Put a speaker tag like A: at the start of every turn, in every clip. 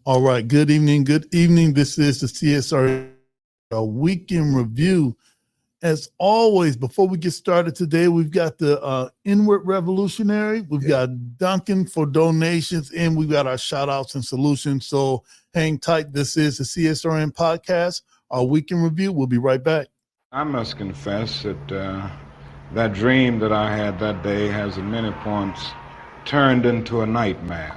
A: All right. Good evening. Good evening. This is the CSRN Weekend Review. As always, before we get started today, we've got the Inward Revolutionary. We've got Duncan for donations, and we've got our shout outs and solutions. So hang tight. This is the CSRN podcast, our Weekend Review. We'll be right back.
B: I must confess that that dream that I had that day has at many points turned into a nightmare.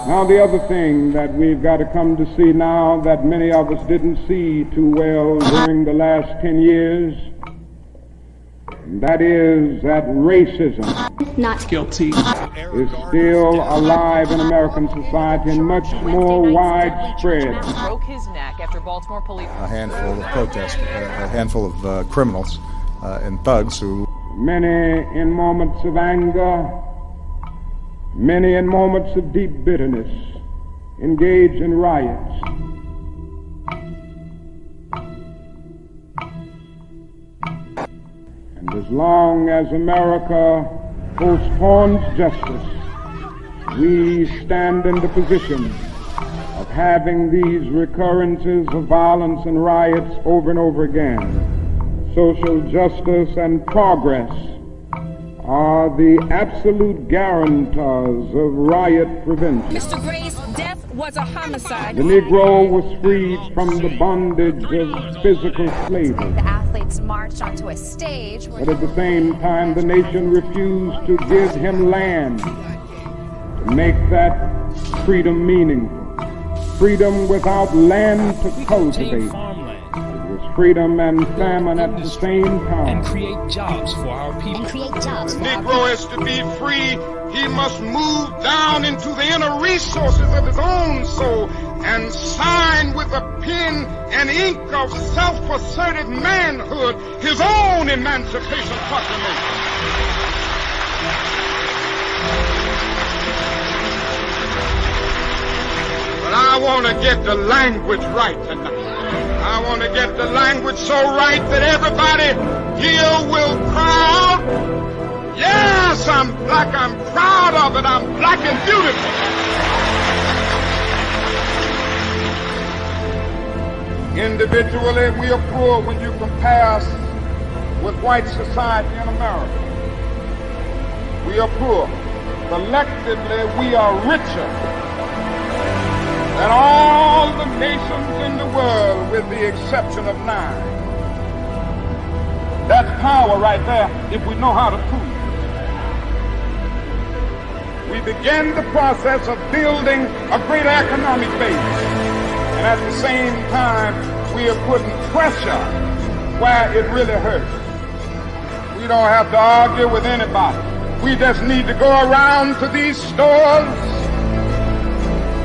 B: Now, the other thing that we've got to come to see now that many of us didn't see too well during the last 10 years, that is that racism
C: not guilty
B: is still alive in American society and much more widespread.
D: Broke his neck after Baltimore police.
E: A handful of protesters, a handful of criminals and thugs who...
B: Many in moments of anger, many in moments of deep bitterness, engage in riots. And as long as America postpones justice, we stand in the position of having these recurrences of violence and riots over and over again. Social justice and progress are the absolute guarantors of riot prevention.
C: Mr. Gray's death was a homicide.
B: The Negro was freed from the bondage of physical slavery.
F: The athletes marched onto a stage.
B: But at the same time, the nation refused to give him land to make that freedom meaningful. Freedom without land to cultivate. Freedom and famine at the same time.
G: And create jobs for our people.
H: The Negro is to be free. He must move down into the inner resources of his own soul and sign with a pen and ink of self-assertive manhood his own Emancipation Proclamation. But I want to get the language right tonight. I want to get the language so right that everybody here will cry out, yes, I'm black, I'm proud of it, I'm black and beautiful. Individually, we are poor when you compare us with white society in America. We are poor. Collectively, we are richer than all the nations in the world with the exception of 9. That's power right there if we know how to prove it. We begin the process of building a greater economic base. And at the same time, we are putting pressure where it really hurts. We don't have to argue with anybody. We just need to go around to these stores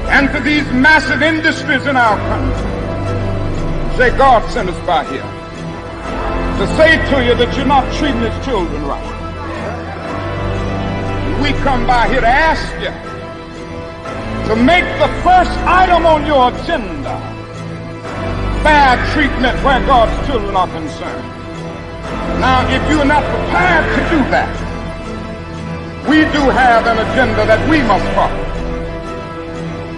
H: and to these massive industries in our country. Say, God sent us by here to say to you that you're not treating his children right. We come by here to ask you to make the first item on your agenda fair treatment where God's children are concerned. Now, if you're not prepared to do that, we do have an agenda that we must follow.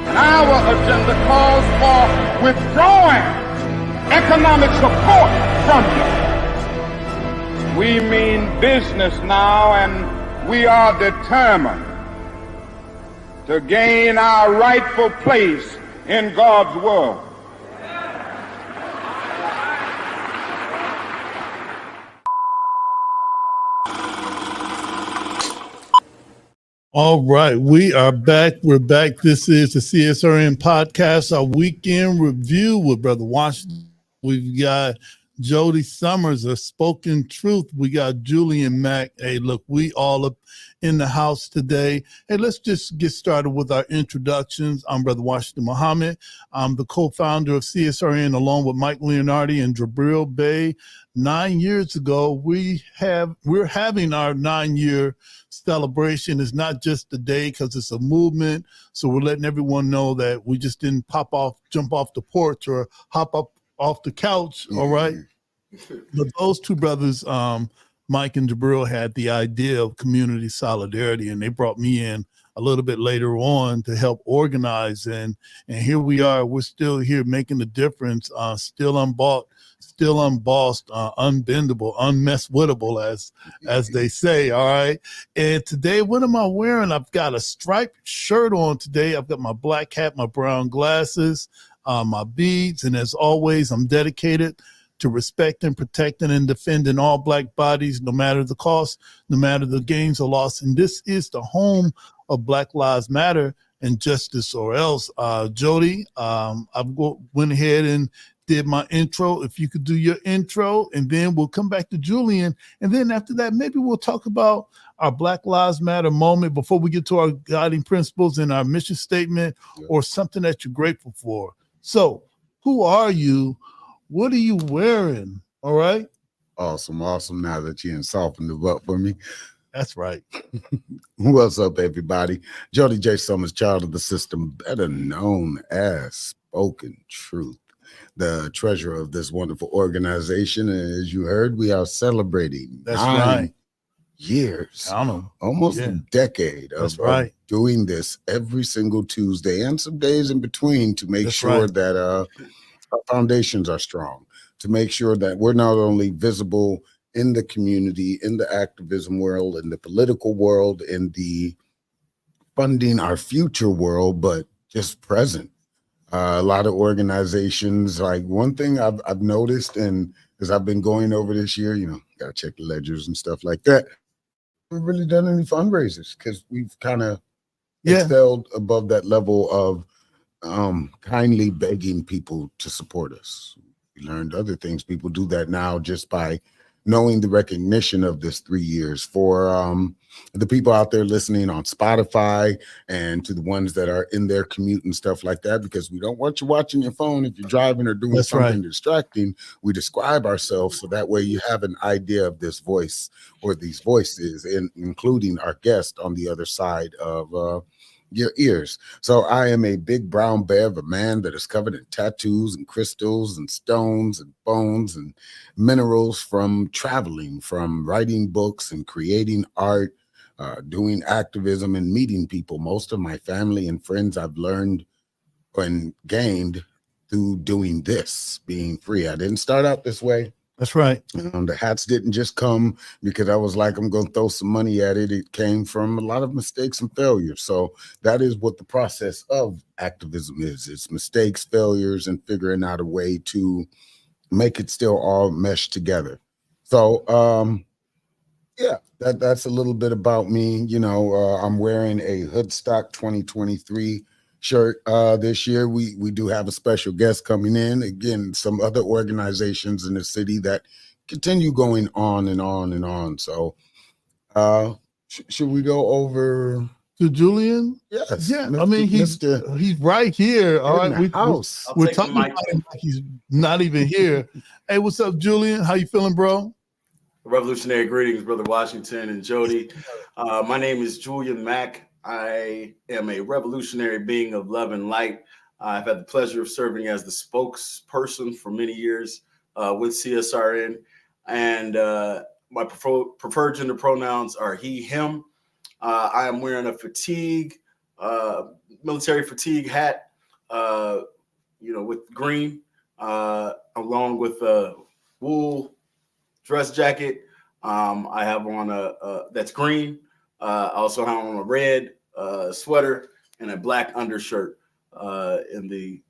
H: Our agenda calls for withdrawing economic support from you. We mean business now, and we are determined to gain our rightful place in God's world.
A: All right, we are back. We're back. This is the CSRN podcast, our weekend review with Brother Washington. We've got Jody Summers, a spoken truth. We got Julian Mack. Hey, look, we all up in the house today. Hey, let's just get started with our introductions. I'm Brother Washington Muhammad. I'm the co-founder of CSRN along with Mike Leonardi and Jabril Bey. 9 years ago, we're having our 9-year celebration. It's not just a day because it's a movement. So we're letting everyone know that we just didn't jump off the porch or hop up off the couch. All right. But those two brothers, Mike and Jabril, had the idea of community solidarity, and they brought me in a little bit later on to help organize. And here we are. We're still here making a difference, still unbought, still unbossed, unbendable, unmesswittable, as they say. All right. And today, what am I wearing? I've got a striped shirt on today. I've got my black hat, my brown glasses, my beads. And as always, I'm dedicated to respecting, protecting, and defending all Black bodies, no matter the cost, no matter the gains or loss. And this is the home of Black Lives Matter and Justice or Else. Jody, I went ahead and did my intro. If you could do your intro, and then we'll come back to Julian. And then after that, maybe we'll talk about our Black Lives Matter moment before we get to our guiding principles and our mission statement, or something that you're grateful for. So who are you? What are you wearing? All right.
I: Awesome. Now that you softened the butt for me.
A: That's right.
I: What's up, everybody? Jody J. Summers, child of the system, better known as Spoken Truth, the treasurer of this wonderful organization. And as you heard, we are celebrating 9 years, almost a decade of doing this every single Tuesday and some days in between to make sure that our foundations are strong, to make sure that we're not only visible in the community, in the activism world, in the political world, in the funding our future world, but just present. A lot of organizations, like one thing I've noticed, and as I've been going over this year, got to check the ledgers and stuff like that. We've really done any fundraisers because we've kind of excelled above that level of kindly begging people to support us. We learned other things. People do that now just by knowing the recognition of this 3 years. For the people out there listening on Spotify, and to the ones that are in their commute and stuff like that, because we don't want you watching your phone if you're driving or doing something distracting. We describe ourselves so that way you have an idea of this voice or these voices, and including our guest on the other side of your ears. So I am a big brown bear of a man that is covered in tattoos and crystals and stones and bones and minerals, from traveling, from writing books and creating art, doing activism and meeting people. Most of my family and friends I've learned and gained through doing this, being free. I didn't start out this way.
A: That's right.
I: The hats didn't just come because I was like, I'm going to throw some money at it. It came from a lot of mistakes and failures. So that is what the process of activism is. It's mistakes, failures, and figuring out a way to make it still all mesh together. So, that's a little bit about me. I'm wearing a Hoodstock 2023 shirt this year. We do have a special guest coming in. Again, some other organizations in the city that continue going on and on and on. So should we go over
A: to Julian?
I: Yes.
A: Yeah. I mean, he's right here. All right. We're talking about him like he's not even here. Hey, what's up, Julian? How you feeling, bro?
J: Revolutionary greetings, Brother Washington and Jody. My name is Julian Mack. I am a revolutionary being of love and light. I've had the pleasure of serving as the spokesperson for many years with CSRN, and my preferred gender pronouns are he, him. I am wearing a military fatigue hat, with green, along with a wool dress jacket. I have on that's green. I also have on a red sweater and a black undershirt in the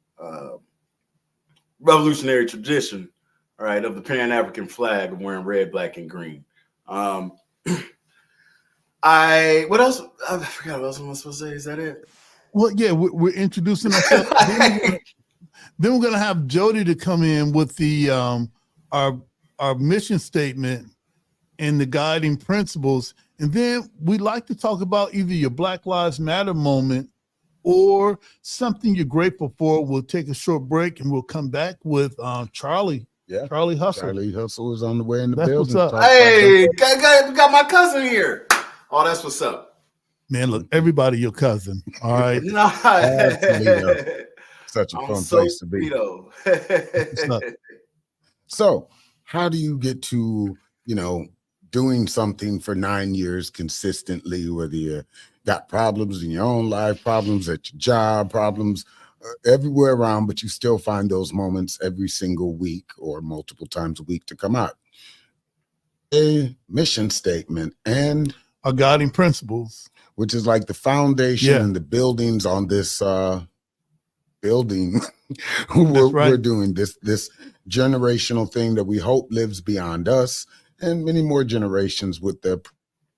J: revolutionary tradition, all right, of the Pan-African flag of wearing red, black, and green. What else? I forgot what else I was supposed to say. Is that it?
A: Well, yeah, we're introducing ourselves. Then we're gonna have Jody to come in with the our mission statement and the guiding principles. And then we like to talk about either your Black Lives Matter moment or something you're grateful for. We'll take a short break and we'll come back with Charlie.
I: Yeah.
A: Charlie Hustle.
I: Charlie Hustle is on the way in the
A: That's
I: building.
A: what's up.
J: Hey, got my cousin here. Oh, that's what's up.
A: Man, look, everybody your cousin. All right.
J: Nah.
I: Such a
J: I'm
I: fun
J: so
I: place to be.
A: What's up?
I: So how do you get to, doing something for 9 years consistently, whether you got problems in your own life, problems at your job, problems everywhere around, but you still find those moments every single week or multiple times a week to come out? A mission statement and
A: our guiding principles,
I: which is like the foundation and the buildings on this building. We're doing this generational thing that we hope lives beyond us and many more generations with the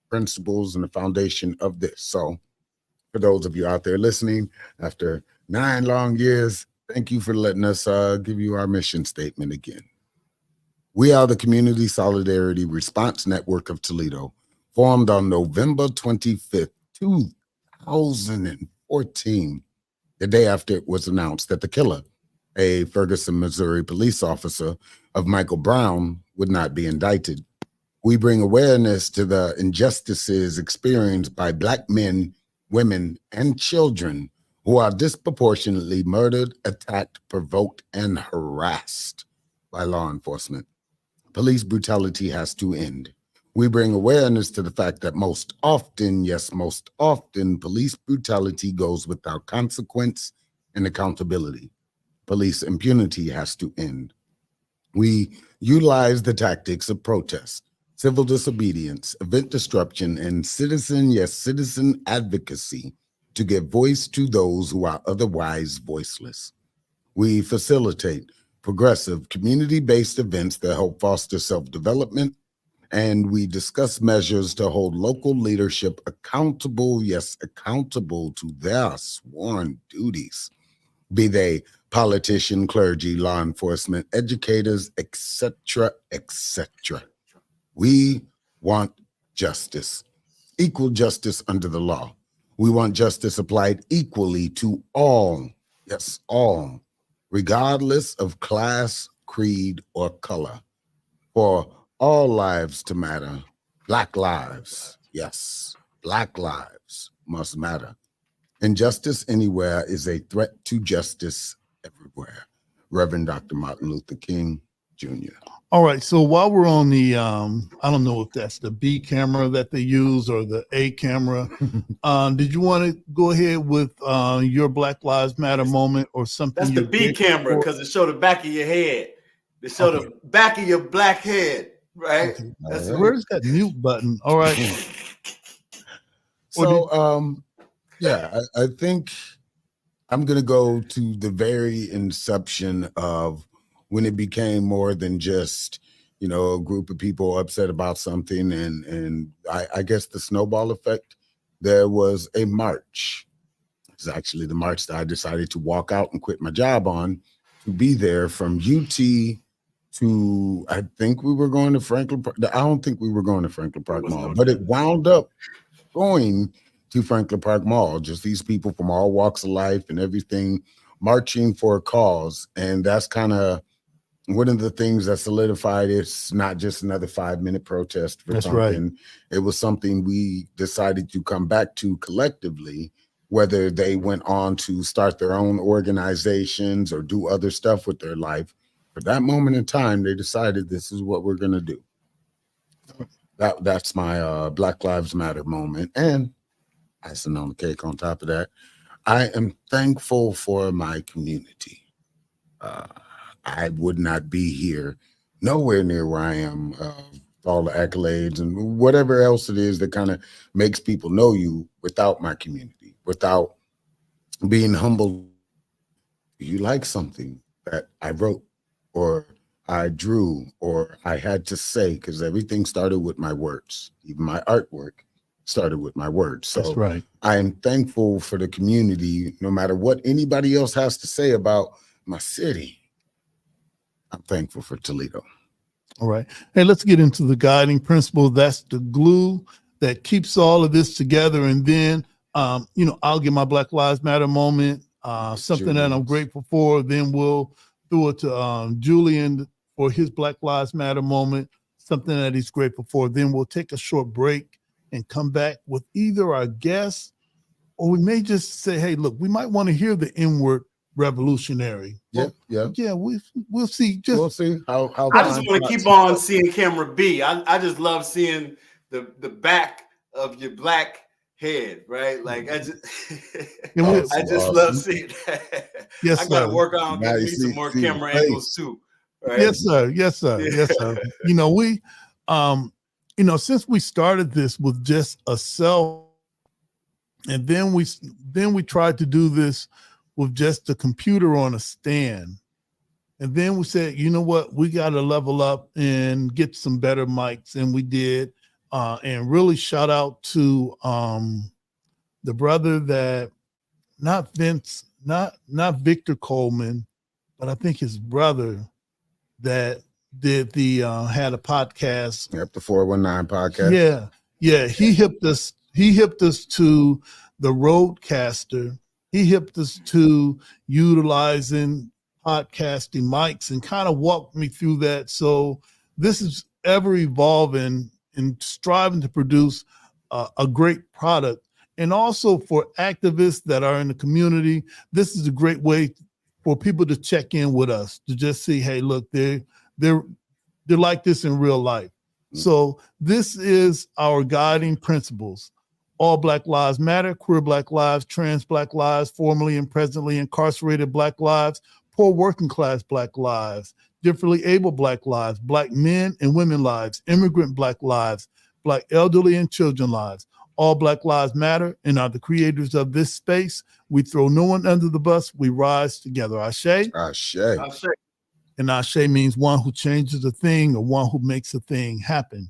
I: principles and the foundation of this. So for those of you out there listening, after 9 long years, thank you for letting us give you our mission statement again. We are the Community Solidarity Response Network of Toledo, formed on November 25th, 2014, the day after it was announced that the killer, a Ferguson, Missouri police officer of Michael Brown, would not be indicted. We bring awareness to the injustices experienced by Black men, women, and children who are disproportionately murdered, attacked, provoked, and harassed by law enforcement. Police brutality has to end. We bring awareness to the fact that most often, yes, most often, police brutality goes without consequence and accountability. Police impunity has to end. We utilize the tactics of protest, civil disobedience, event disruption, and citizen advocacy to give voice to those who are otherwise voiceless. We facilitate progressive, community-based events that help foster self-development, and we discuss measures to hold local leadership accountable, yes, accountable to their sworn duties, be they politician, clergy, law enforcement, educators, etc., etc. We want justice, equal justice under the law. We want justice applied equally to all, yes, all, regardless of class, creed, or color. For all lives to matter, Black lives, yes, Black lives must matter. Injustice anywhere is a threat to justice everywhere. Reverend Dr. Martin Luther King, Jr.
A: All right. So while we're on the, I don't know if that's the B camera that they use or the A camera, did you want to go ahead with your Black Lives Matter moment or something?
J: That's the B camera because it showed the back of your head. It showed the back of your black head, right?
A: Okay. Where's that mute button? All right.
I: So, yeah, I think I'm going to go to the very inception of when it became more than just, a group of people upset about something. And I guess the snowball effect, there was a march. It's actually the march that I decided to walk out and quit my job on, to be there from UT to, I think we were going to Franklin Park. I don't think we were going to Franklin Park Mall, but it wound up going to Franklin Park Mall, just these people from all walks of life and everything marching for a cause. And that's kind of one of the things that solidified it's not just another 5-minute protest for something. Right. It was something we decided to come back to collectively, whether they went on to start their own organizations or do other stuff with their life. For that moment in time, they decided this is what we're going to do. That's my Black Lives Matter moment. And icing on the cake on top of that, I am thankful for my community. I would not be here, nowhere near where I am, all the accolades and whatever else it is that kind of makes people know you, without my community, without being humble. You like something that I wrote or I drew or I had to say, because everything started with my words. Even my artwork started with my words. So
A: that's right.
I: I am thankful for the community, no matter what anybody else has to say about my city. I'm thankful for Toledo.
A: All right. Hey, let's get into the guiding principle. That's the glue that keeps all of this together. And then, I'll get my Black Lives Matter moment, something that I'm grateful for. Then we'll throw it to Julian for his Black Lives Matter moment, something that he's grateful for. Then we'll take a short break and come back with either our guests, or we may just say, hey, look, we might want to hear the inward revolutionary.
I: Yeah.
A: We'll see.
I: We'll see how
J: I just want to keep on seeing camera B. I just love seeing the back of your black head, right? Like I just love seeing that.
A: Yes,
J: I got to work on
I: Now
J: getting
I: you
J: me some
I: see-
J: more
I: see the
J: camera
I: face.
J: angles too. Right?
A: Yes, sir. Yes, sir. Yes, sir. We since we started this with just a self, and then we tried to do this with just a computer on a stand. And then we said, you know what, we got to level up and get some better mics. And we did. And really shout out to the brother that, not Vince, not Victor Coleman, but I think his brother that did had a podcast.
I: Yep, the 419 podcast.
A: Yeah. He hipped us to the Roadcaster. He hipped us to utilizing podcasting mics and kind of walked me through that. So this is ever evolving and striving to produce a great product. And also for activists that are in the community, this is a great way for people to check in with us, to just see, hey, look, they're like this in real life. So this is our guiding principles. All Black Lives Matter, queer Black lives, trans Black lives, formerly and presently incarcerated Black lives, poor working class Black lives, differently able Black lives, Black men and women lives, immigrant Black lives, Black elderly and children lives. All Black Lives Matter and are the creators of this space. We throw no one under the bus. We rise together. Ashe.
I: Ashe.
J: Ashe.
A: And Ashe means one who changes a thing or one who makes a thing happen.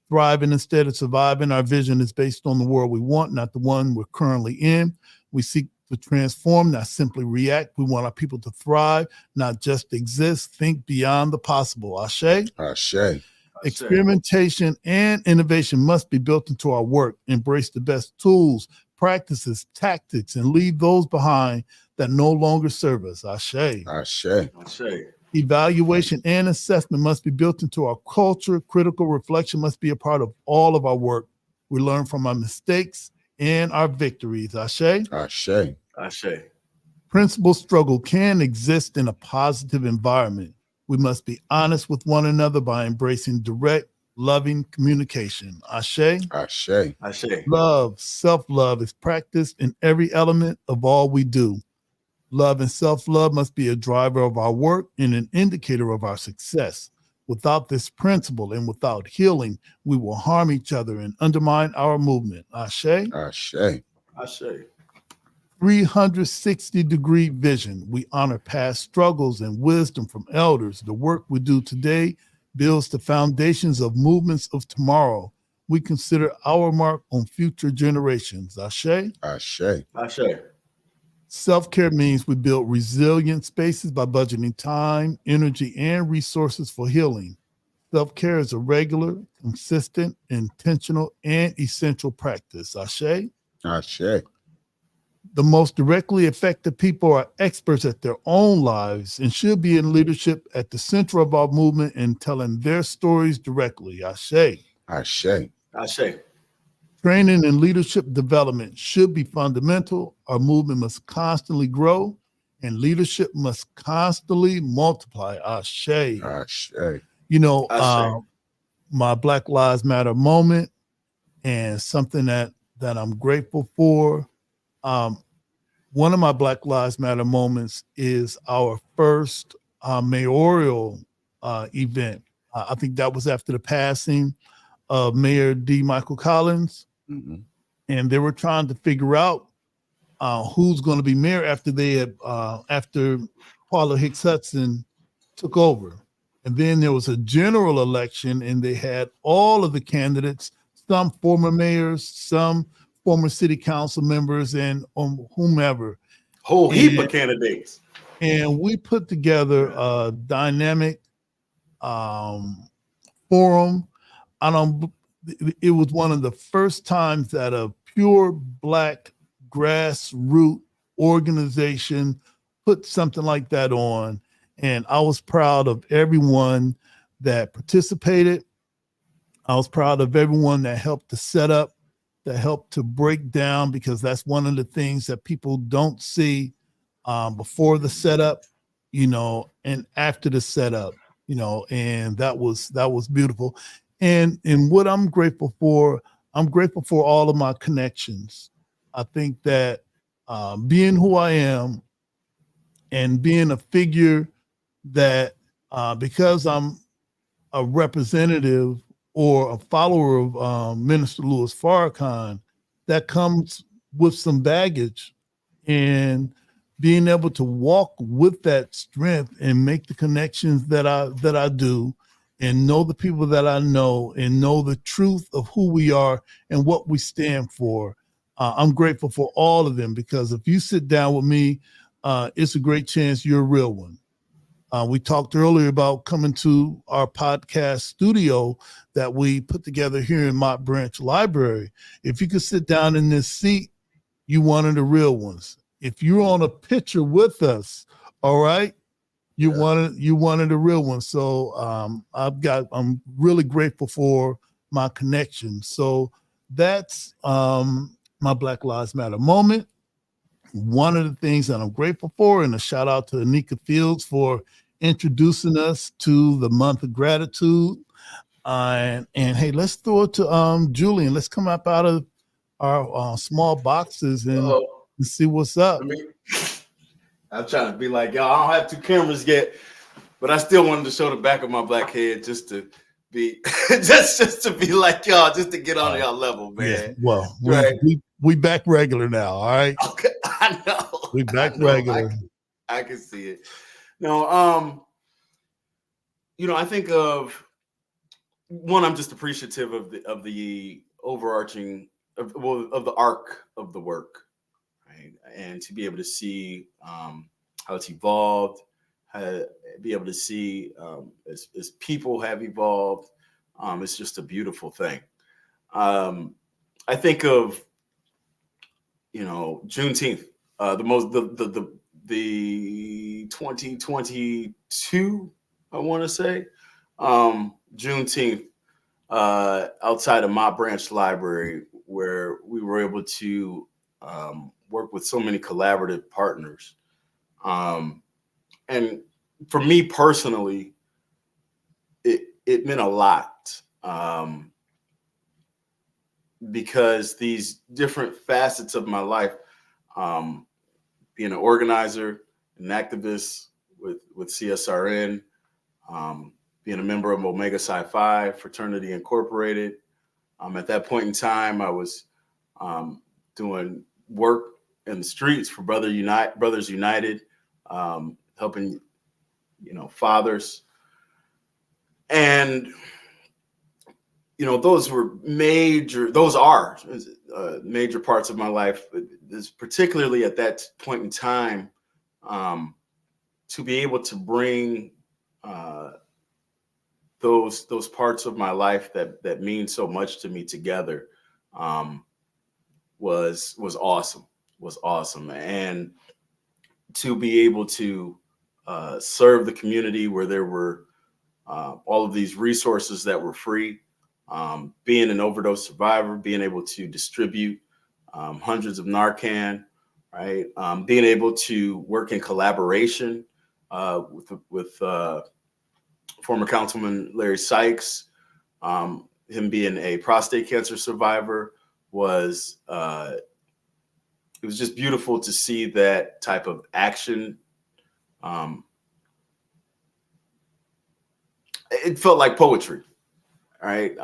A: Thriving instead of surviving. Our vision is based on the world we want, not the one we're currently in. We seek to transform, not simply react. We want our people to thrive, not just exist. Think beyond the possible. Ashe.
I: Ashe.
A: Experimentation and innovation must be built into our work. Embrace the best tools, practices, tactics, and leave those behind that no longer serve us. Ashe.
I: Ashe.
J: Ashe.
A: Evaluation and assessment must be built into our culture. Critical reflection must be a part of all of our work. We learn from our mistakes and our victories. Ashe.
I: Ashe.
J: Ashe.
A: Principal struggle can exist in a positive environment. We must be honest with one another by embracing direct, loving communication. Ashe.
I: Ashe.
J: Ashe.
A: Love, self-love is practiced in every element of all we do. Love and self-love must be a driver of our work and an indicator of our success. Without this principle and without healing, we will harm each other and undermine our movement. Ashe.
I: Ashe.
J: Ashe.
A: 360-degree vision. We honor past struggles and wisdom from elders. The work we do today builds the foundations of movements of tomorrow. We consider our mark on future generations. Ashe.
I: Ashe.
J: Ashe.
A: Self-care means we build resilient spaces by budgeting time, energy, and resources for healing. Self-care is a regular, consistent, intentional, and essential practice. Ashe.
I: Ashe.
A: The most directly affected people are experts at their own lives and should be in leadership at the center of our movement and telling their stories directly. Ashe.
I: Ashe.
J: Ashe.
A: Training and leadership development should be fundamental. Our movement must constantly grow and leadership must constantly multiply. Ashe.
I: Ashe.
A: My Black Lives Matter moment and something that I'm grateful for. One of my Black Lives Matter moments is our first mayoral event. I think that was after the passing of Mayor D. Michael Collins.
I: Mm-hmm.
A: And they were trying to figure out who's going to be mayor after Paula Hicks Hudson took over. And then there was a general election and they had all of the candidates, some former mayors, some former city council members, and whomever.
J: Whole heap of candidates.
A: And we put together a dynamic forum. I don't. It was one of the first times that a pure Black grassroots organization put something like that on, and I was proud of everyone that participated. I was proud of everyone that helped to set up, that helped to break down, because that's one of the things that people don't see before the setup, and after the setup, and that was beautiful. And what I'm grateful for all of my connections. I think that being who I am and being a figure that because I'm a representative or a follower of Minister Louis Farrakhan, that comes with some baggage, and being able to walk with that strength and make the connections that I do, and know the people that I know, and know the truth of who we are and what we stand for. I'm grateful for all of them, because if you sit down with me, it's a great chance you're a real one. We talked earlier about coming to our podcast studio that we put together here in Mott Branch Library. If you could sit down in this seat, you one of the real ones. If you're on a picture with us, all right, you one of the real ones. So I'm really grateful for my connection. So that's my Black Lives Matter moment. One of the things that I'm grateful for, and a shout out to Anika Fields for introducing us to the month of gratitude. And hey, let's throw it to Julian. Let's come up out of our small boxes and see what's up.
J: I'm trying to be like, y'all, I don't have 2 cameras yet, but I still wanted to show the back of my black head just to be just to be like y'all, just to get on y'all level, man.
A: Yeah, well,
J: right.
A: we back regular now, all right?
J: Okay, I know.
A: We back regular.
J: I can see it. No, I think of one, I'm just appreciative of the overarching of the arc of the work, right? And to be able to see how it's evolved, be able to see as people have evolved, it's just a beautiful thing. I think of Juneteenth, the 2022, I want to say, Juneteenth, outside of Mott Branch Library, where we were able to work with so many collaborative partners. And for me personally, it meant a lot, because these different facets of my life, being an organizer, an activist with CSRN, being a member of Omega Psi Phi Fraternity Incorporated. At that point in time, I was doing work in the streets for Brothers United, helping fathers, and those are major parts of my life. Is particularly at that point in time, to be able to bring those parts of my life that mean so much to me together, was awesome. And to be able to serve the community where there were all of these resources that were free, being an overdose survivor, being able to distribute hundreds of Narcan, right? Being able to work in collaboration with former Councilman Larry Sykes, him being a prostate cancer survivor, it was just beautiful to see that type of action. It felt like poetry, right?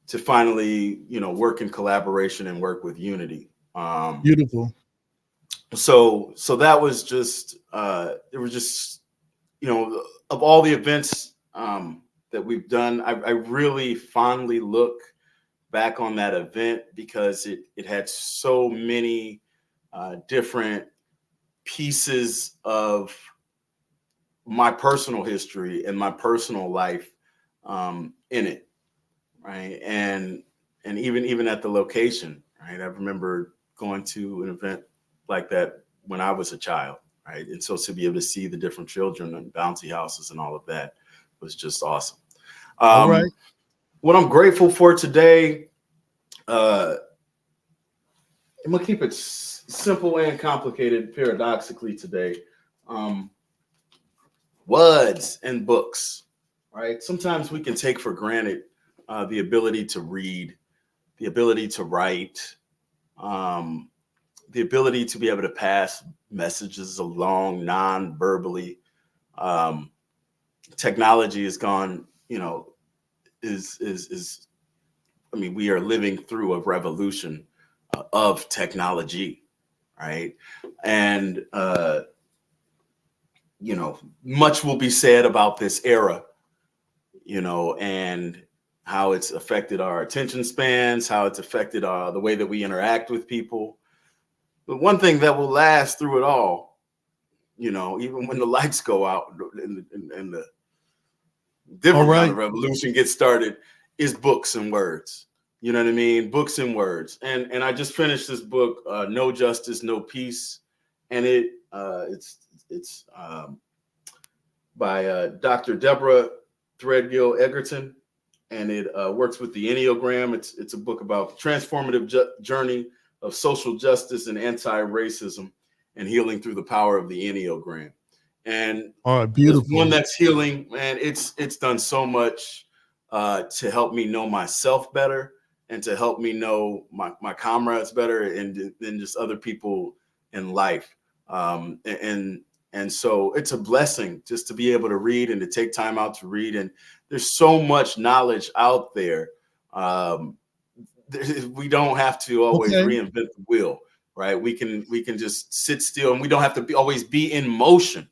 J: To finally, work in collaboration and work with unity.
A: Beautiful.
J: So that was just, it was just, of all the events that we've done, I really fondly look back on that event, because it had so many different pieces of my personal history and my personal life in it, right? And even at the location, right? I remember going to an event like that when I was a child, right? And so to be able to see the different children and bouncy houses and all of that was just awesome.
A: All right.
J: What I'm grateful for today, I'm gonna keep it simple and complicated paradoxically today. Words and books, right? Sometimes we can take for granted the ability to read, the ability to write, the ability to be able to pass messages along non-verbally. Technology has gone, I mean, we are living through a revolution of technology, right? And, much will be said about this era, and how it's affected our attention spans, how it's affected the way that we interact with people. But one thing that will last through it all, even when the lights go out and the different kind of revolution gets started, is books and words. You know what I mean? Books and words. And I just finished this book, No Justice, No Peace. And it's by Dr. Deborah Threadgill Egerton. And it works with the Enneagram. It's a book about the transformative journey of social justice and anti-racism and healing through the power of the Enneagram. And
A: all right, beautiful.
J: One that's healing, man. It's done so much to help me know myself better and to help me know my comrades better and then just other people in life. And so it's a blessing just to be able to read and to take time out to read. And there's so much knowledge out there. We don't have to always reinvent the wheel, right? We can just sit still, and we don't have to always be in motion,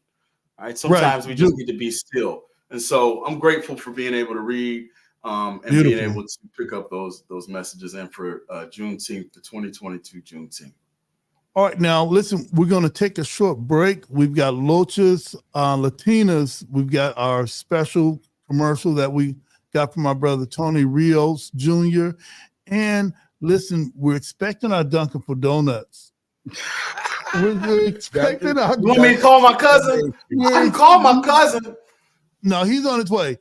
J: right? Sometimes we just need to be still. And so I'm grateful for being able to read and being able to pick up those messages, and for Juneteenth, the 2022 Juneteenth.
A: All right, now listen, we're going to take a short break. We've got Lochas Latinas. We've got our special commercial that we got from our brother Tony Rios Jr. And listen, we're expecting our Dunkin' for Donuts. We're expecting our.
J: You want me to call my cousin? I can call my cousin.
A: No, he's on his way.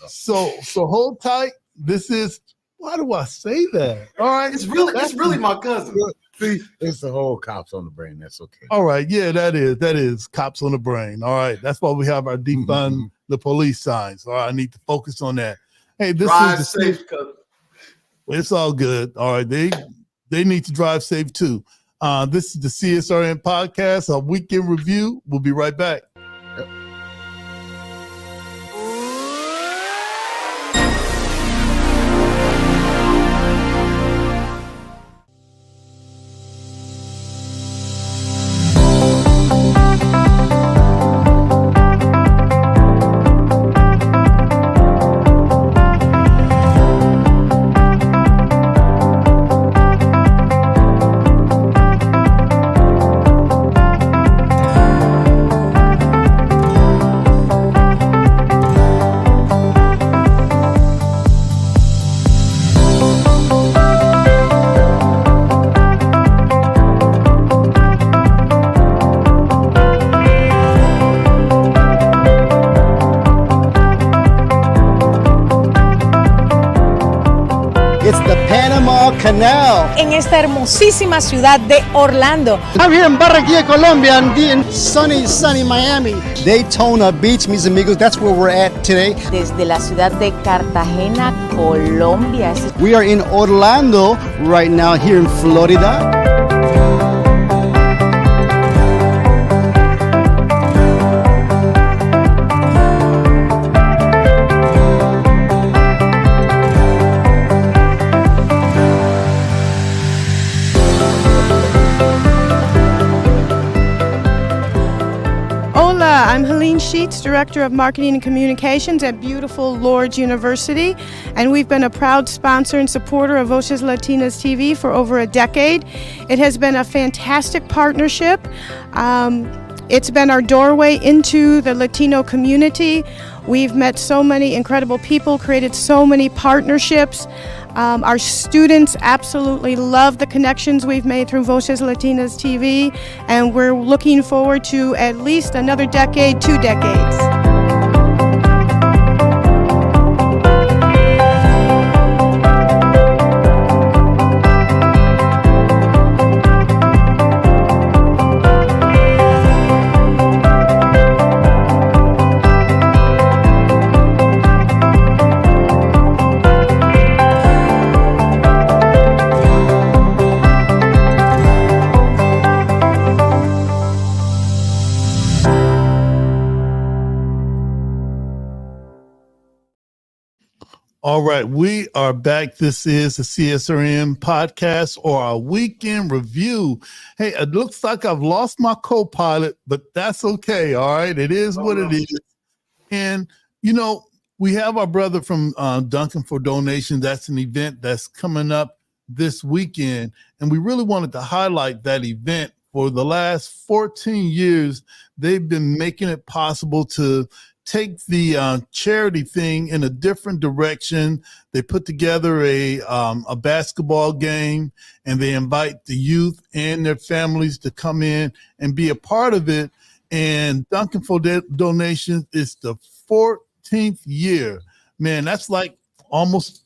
A: So hold tight. This is. Why do I say that? All right,
J: it's really my cousin.
I: See, it's the whole cops on the brain. That's okay.
A: All right, yeah, that is cops on the brain. All right, that's why we have our defund the police signs. All right, I need to focus on that. Hey, this
J: drive
A: is
J: safe, cousin.
A: It's all good. All right, they need to drive safe too. This is the CSRN podcast, a weekend review. We'll be right back.
K: Canal.
C: En esta hermosísima ciudad de Orlando.
K: I'm here in Barranquilla, Colombia, and in sunny Miami. Daytona Beach, mis amigos, that's where we're at today.
C: Desde la ciudad de Cartagena, Colombia.
K: We are in Orlando right now, here in Florida.
L: I'm Helene Sheets, Director of Marketing and Communications at beautiful Lourdes University, and we've been a proud sponsor and supporter of Voces Latinas TV for over a decade. It has been a fantastic partnership. It's been our doorway into the Latino community. We've met so many incredible people, created so many partnerships. Our students absolutely love the connections we've made through Voces Latinas TV, and we're looking forward to at least another decade, 2 decades.
A: All right, we are back. This is the CSRN podcast, or our weekend review. Hey, it looks like I've lost my co-pilot, but that's okay. All right, it is what it is. And, you know, we have our brother from Duncan for Donations. That's an event that's coming up this weekend. And we really wanted to highlight that event. For the last 14 years, they've been making it possible to take the charity thing in a different direction. They put together a basketball game, and they invite the youth and their families to come in and be a part of it. And Duncan for Donations is the 14th year. Man, that's like almost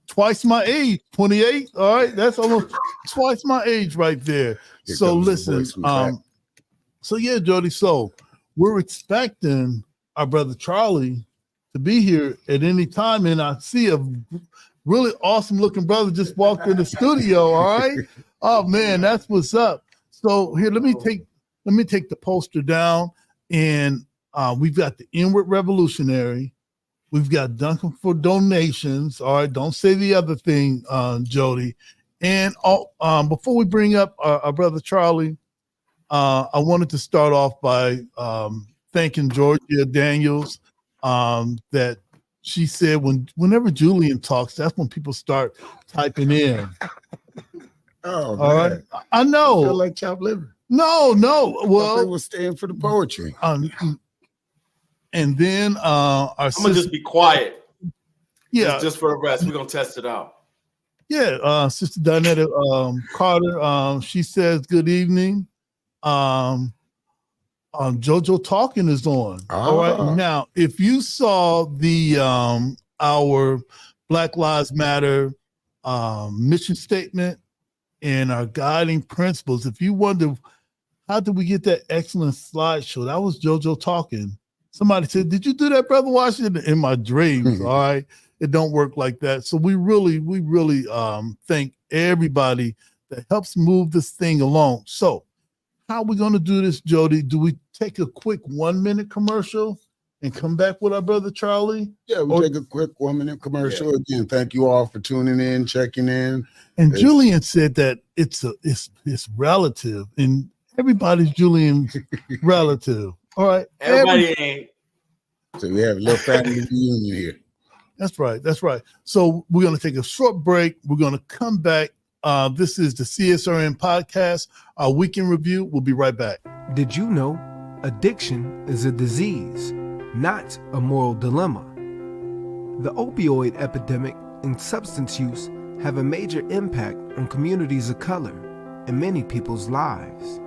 A: twice my age, 28. All right, that's almost twice my age right there.
I: Here
A: So
I: comes the
A: listen,
I: voice from
A: so yeah, Jody. So we're expecting our brother Charlie to be here at any time, and I see a really awesome looking brother just walked in the studio. All right, oh man, that's what's up. So here, let me take the poster down, and we've got the Inward Revolutionary. We've got Duncan for Donations. All right, don't say the other thing, Jody. And before we bring up our brother Charlie, I wanted to start off by thanking Georgia Daniels, that she said whenever Julian talks, that's when people start typing in.
I: Oh,
A: all
I: man.
A: right. I know.
I: I feel like chopped liver.
A: No. Well,
I: they were staying for the poetry.
A: And then our
J: I'm gonna just be quiet.
A: Yeah,
J: just for the rest. We're gonna test it out.
A: Yeah, Sister Donetta Carter, she says good evening. JoJo Talking is on. All right. Now, if you saw the our Black Lives Matter mission statement and our guiding principles, if you wonder how did we get that excellent slideshow, that was JoJo Talking. Somebody said, "Did you do that, Brother Washington?" In my dreams. All right. It don't work like that. So we really thank everybody that helps move this thing along. So how are we going to do this, Jody? Do we take a quick 1-minute commercial and come back with our brother Charlie?
I: Yeah, we'll take a quick 1-minute commercial. Yeah. Again, thank you all for tuning in, checking in.
A: And Julian said that it's relative, and everybody's Julian's relative. All right.
J: Everybody ain't.
I: So we have a little family reunion here.
A: That's right. That's right. So we're going to take a short break. We're going to come back. This is the CSRN podcast, our weekend review. We'll be right back.
M: Did you know addiction is a disease, not a moral dilemma? The opioid epidemic and substance use have a major impact on communities of color and many people's lives.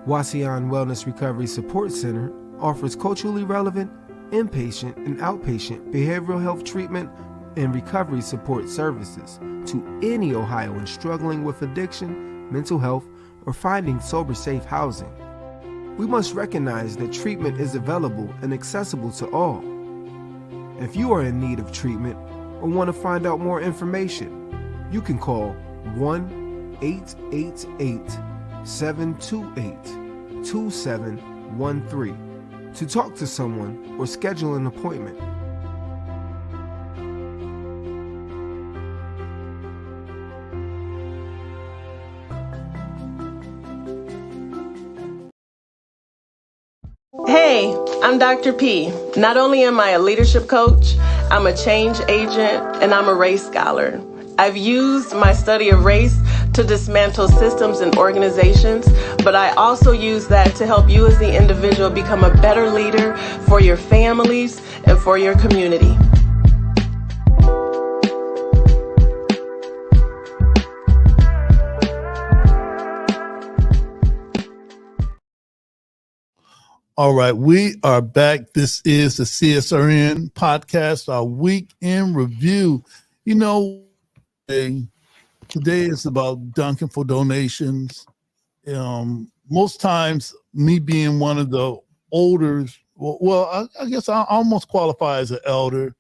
M: Wasion Wellness Recovery Support Center offers culturally relevant inpatient and outpatient behavioral health treatment and recovery support services to any Ohioan struggling with addiction, mental health, or finding sober, safe housing. We must recognize that treatment is available and accessible to all. If you are in need of treatment or want to find out more information, you can call 1-888-728-2713 to talk to someone or schedule an appointment.
N: Hey, I'm Dr. P. Not only am I a leadership coach, I'm a change agent and I'm a race scholar. I've used my study of race to dismantle systems and organizations, but I also use that to help you as the individual become a better leader for your families and for your community.
A: All right, we are back. This is the CSRN podcast, our week in review. You know, today is about Duncan for donations. Most times, me being one of the older, I guess I almost qualify as an elder.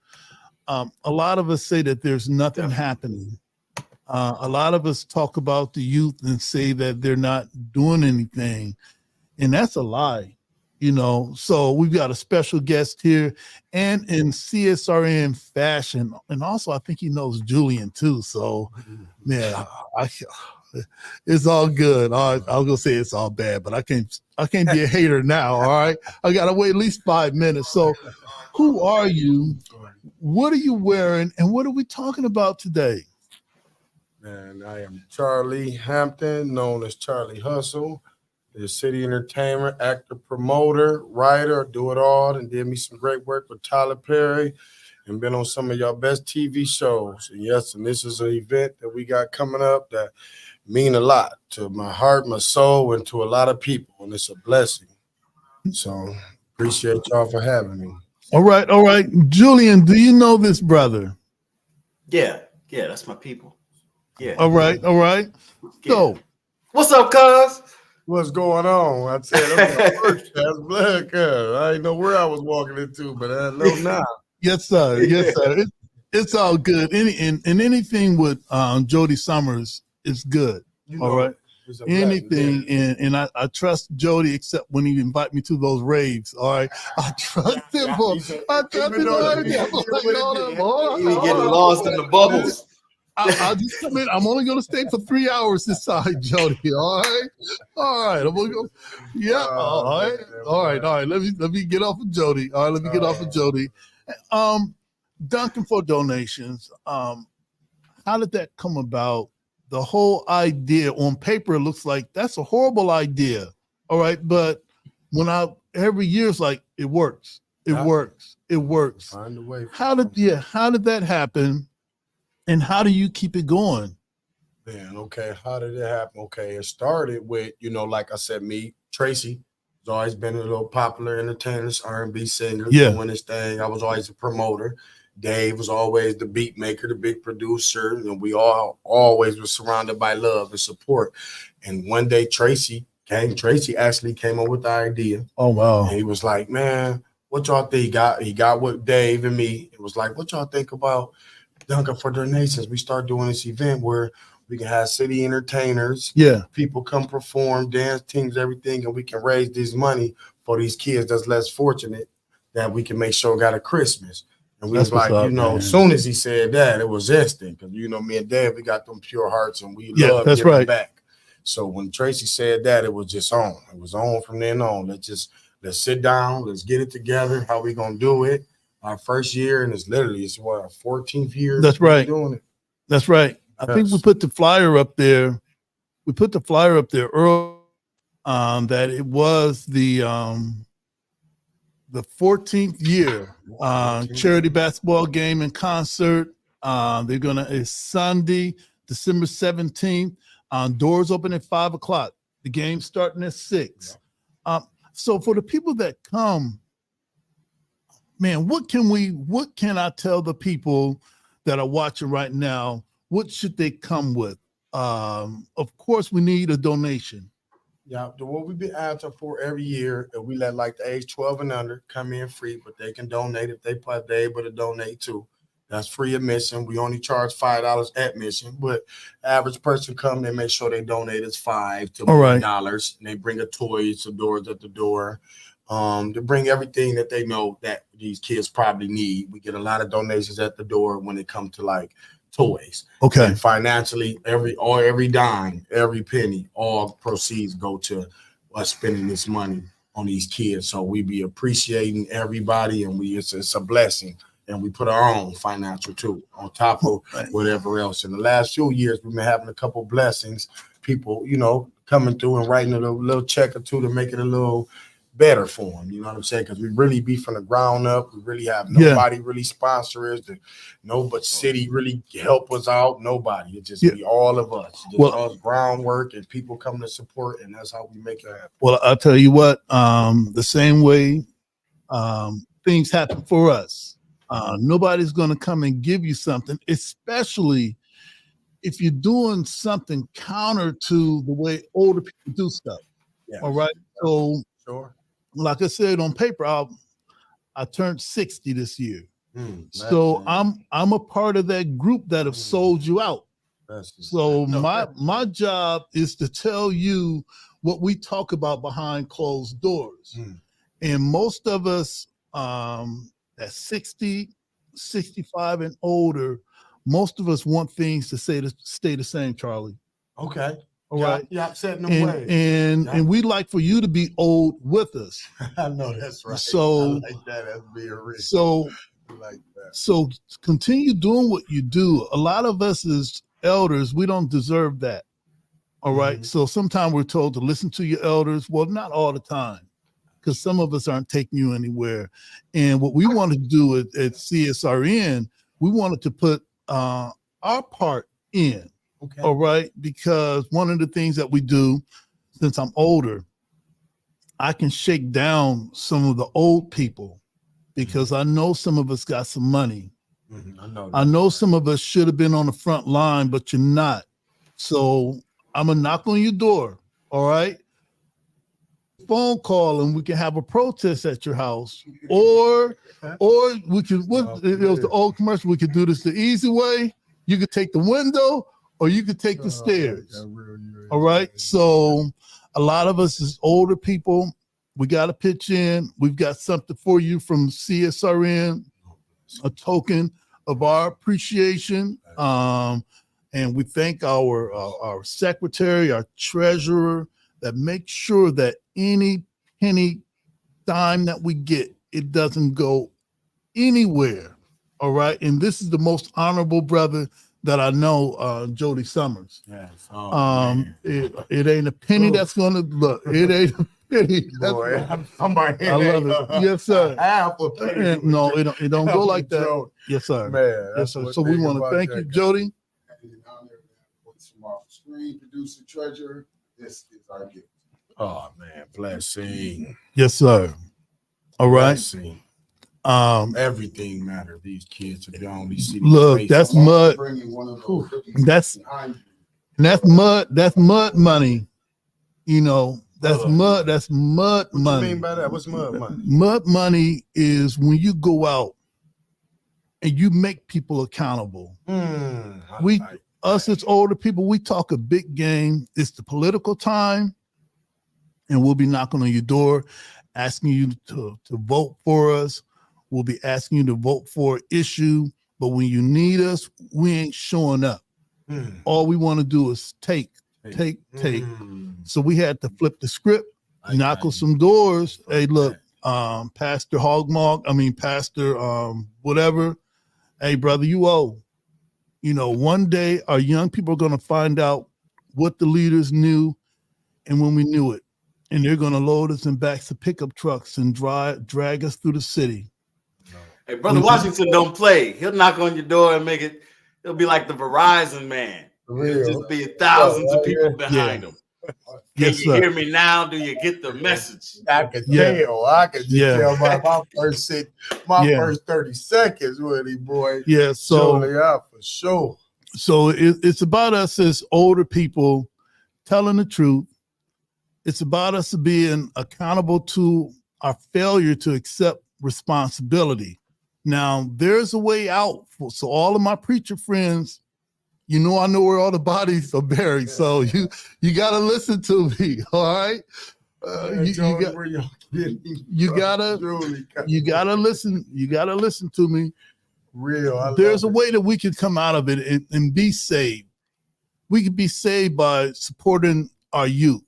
A: A lot of us say that there's nothing happening. A lot of us talk about the youth and say that they're not doing anything, and that's a lie. So we've got a special guest here, and in CSRN fashion, and also I think he knows Julian too. So, man, it's all good. I was gonna say it's all bad, but I can't be a hater now. All right, I gotta wait at least 5 minutes. So, who are you? What are you wearing, and what are we talking about today?
O: And I am Charlie Hampton, known as Charlie Hustle. The city entertainer, actor, promoter, writer, do it all, and did me some great work with Tyler Perry and been on some of y'all best TV shows. And yes, and this is an event that we got coming up that mean a lot to my heart, my soul, and to a lot of people, and it's a blessing. So appreciate y'all for having me.
A: All right. Julian, do you know this brother?
J: Yeah, that's my people. Yeah.
A: All right.
J: Yeah.
A: So,
J: what's up, cuz?
O: What's going on? I said I'm my first class black. I didn't know where I was walking into, but I know now.
A: Yes, sir. It's all good. Anything with Jody Summers is good. All right. Anything, and I trust Jody, except when he invite me to those raves. All right, I trust him. I trust him.
J: You getting lost in the bubbles.
A: I'll just come in. I'm only going to stay for 3 hours this side, Jody. All right. I'm gonna go. Yeah. All right. Let me get off of Jody. All right. Let me get off of Jody. Duncan for donations. How did that come about? The whole idea on paper looks like that's a horrible idea. All right, but every year it's like it works. It works.
O: Find a way.
A: How did that happen? And how do you keep it going?
O: Man, okay. How did it happen? Okay, it started with, like I said, me, Tracy, has always been a little popular entertainer, R&B singer, doing his thing. I was always a promoter. Dave was always the beat maker, the big producer, and we all always were surrounded by love and support. And one day Tracy actually came up with the idea.
A: Oh, wow.
O: And he was like, man, what y'all think? He got with Dave and me. It was like, what y'all think about Duncan for donations? We start doing this event where we can have city entertainers.
A: Yeah.
O: People come perform, dance teams, everything, and we can raise this money for these kids that's less fortunate that we can make sure got a Christmas. And we was like, as soon as he said that, it was instant. Because, me and Dave, we got them pure hearts and we love giving back. So when Tracy said that, it was just on. It was on from then on. Let's sit down. Let's get it together. How we going to do it? Our first year, and it's our 14th year.
A: That's right.
O: Doing it.
A: That's right. I think we put the flyer up there. We put the flyer up there early that it was the 14th year charity basketball game and concert. It's Sunday, December 17th. Doors open at 5:00. The game starting at 6. So for the people that come, man, what can I tell the people that are watching right now? What should they come with? Of course, we need a donation.
O: Yeah, what we've been asking for every year, we let like the age 12 and under come in free, but they can donate if they're able to donate too. That's free admission. We only charge $5 admission, but average person come, they make sure they donate us $5 to $1, and they bring a toy, some doors at the door. To bring everything that they know that these kids probably need. We get a lot of donations at the door when it comes to like toys.
A: Okay.
O: And financially, every dime, every penny, all proceeds go to us spending this money on these kids. So we be appreciating everybody, and it's a blessing and we put our own financial too on top of whatever else. In the last few years, we've been having a couple blessings. People, coming through and writing a little check or two to make it a little better for them. You know what I'm saying? Because we really be from the ground up. We really have nobody really sponsor us. But city really help us out. Nobody. It just be all of us. Just us groundwork and people coming to support, and that's how we make it happen.
A: Well, I'll tell you what. The same way things happen for us. Nobody's going to come and give you something, especially if you're doing something counter to the way older people do stuff. Yes. All right. So, like I said, on paper, I turned 60 this year. So I'm a part of that group that have sold you out. So my job is to tell you what we talk about behind closed doors. And most of us at 60, 65 and older, most of us want things to stay the same, Charlie.
O: Okay.
A: All right.
O: Yeah, setting them away.
A: And we'd like for you to be old with us.
O: I know that's right.
A: So
O: I like that as being real.
A: So
O: I like that.
A: So continue doing what you do. A lot of us as elders, we don't deserve that. All right. So sometimes we're told to listen to your elders. Well, not all the time, because some of us aren't taking you anywhere. And what we wanted to do at CSRN, we wanted to put our part in. Okay. All right. Because one of the things that we do, since I'm older, I can shake down some of the old people because I know some of us got some money. I know some of us should have been on the front line, but you're not. So I'm going to knock on your door. All right. Phone call and we can have a protest at your house, or we can. It was the old commercial. We could do this the easy way. You could take the window, or you could take the stairs. All right. So a lot of us as older people, we got to pitch in. We've got something for you from CSRN, a token of our appreciation. And we thank our secretary, our treasurer, that makes sure that any penny dime that we get, it doesn't go anywhere. All right. And this is the most honorable brother that I know, Jody Summers.
O: Yes.
A: It ain't a penny that's gonna look. It ain't a penny.
O: Boy,
A: I love it. Yes, sir.
O: Half a penny.
A: No, it don't go like that.
O: Joke.
A: Yes, sir.
O: Man,
A: yes, sir. So we want to thank you, Jody.
I: Screen producer, treasurer. This is our gift.
O: Oh man, blessing.
A: Yes, sir. All right.
O: Blessing. Everything matter. These kids, if y'all only see.
A: Look, that's mud. That's mud. That's mud money. You know, that's mud. That's mud money.
O: What do you mean by that? What's mud money?
A: Mud money is when you go out and you make people accountable. Us as older people, we talk a big game. It's the political time, and we'll be knocking on your door, asking you to vote for us. We'll be asking you to vote for an issue, but when you need us, we ain't showing up. All we want to do is take. So we had to flip the script, knock on some doors. Hey, look, Pastor Pastor whatever. Hey, brother, you owe. You know, one day our young people are going to find out what the leaders knew and when we knew it. And they're going to load us in backs of pickup trucks and drag us through the city.
J: Hey, Brother Washington don't play. He'll knock on your door and make it. He'll be like the Verizon man. There'll just be thousands of people behind him. Can you hear me now? Do you get the message?
O: I can tell. I can tell my first 30 seconds with him, boy.
A: Yeah, so
O: for sure.
A: So it's about us as older people telling the truth. It's about us being accountable to our failure to accept responsibility. Now, there's a way out. So all of my preacher friends, I know where all the bodies are buried. So you got to listen to me. All right. You gotta listen. You gotta listen to me. There's a way that we can come out of it and be saved. We could be saved by supporting our youth.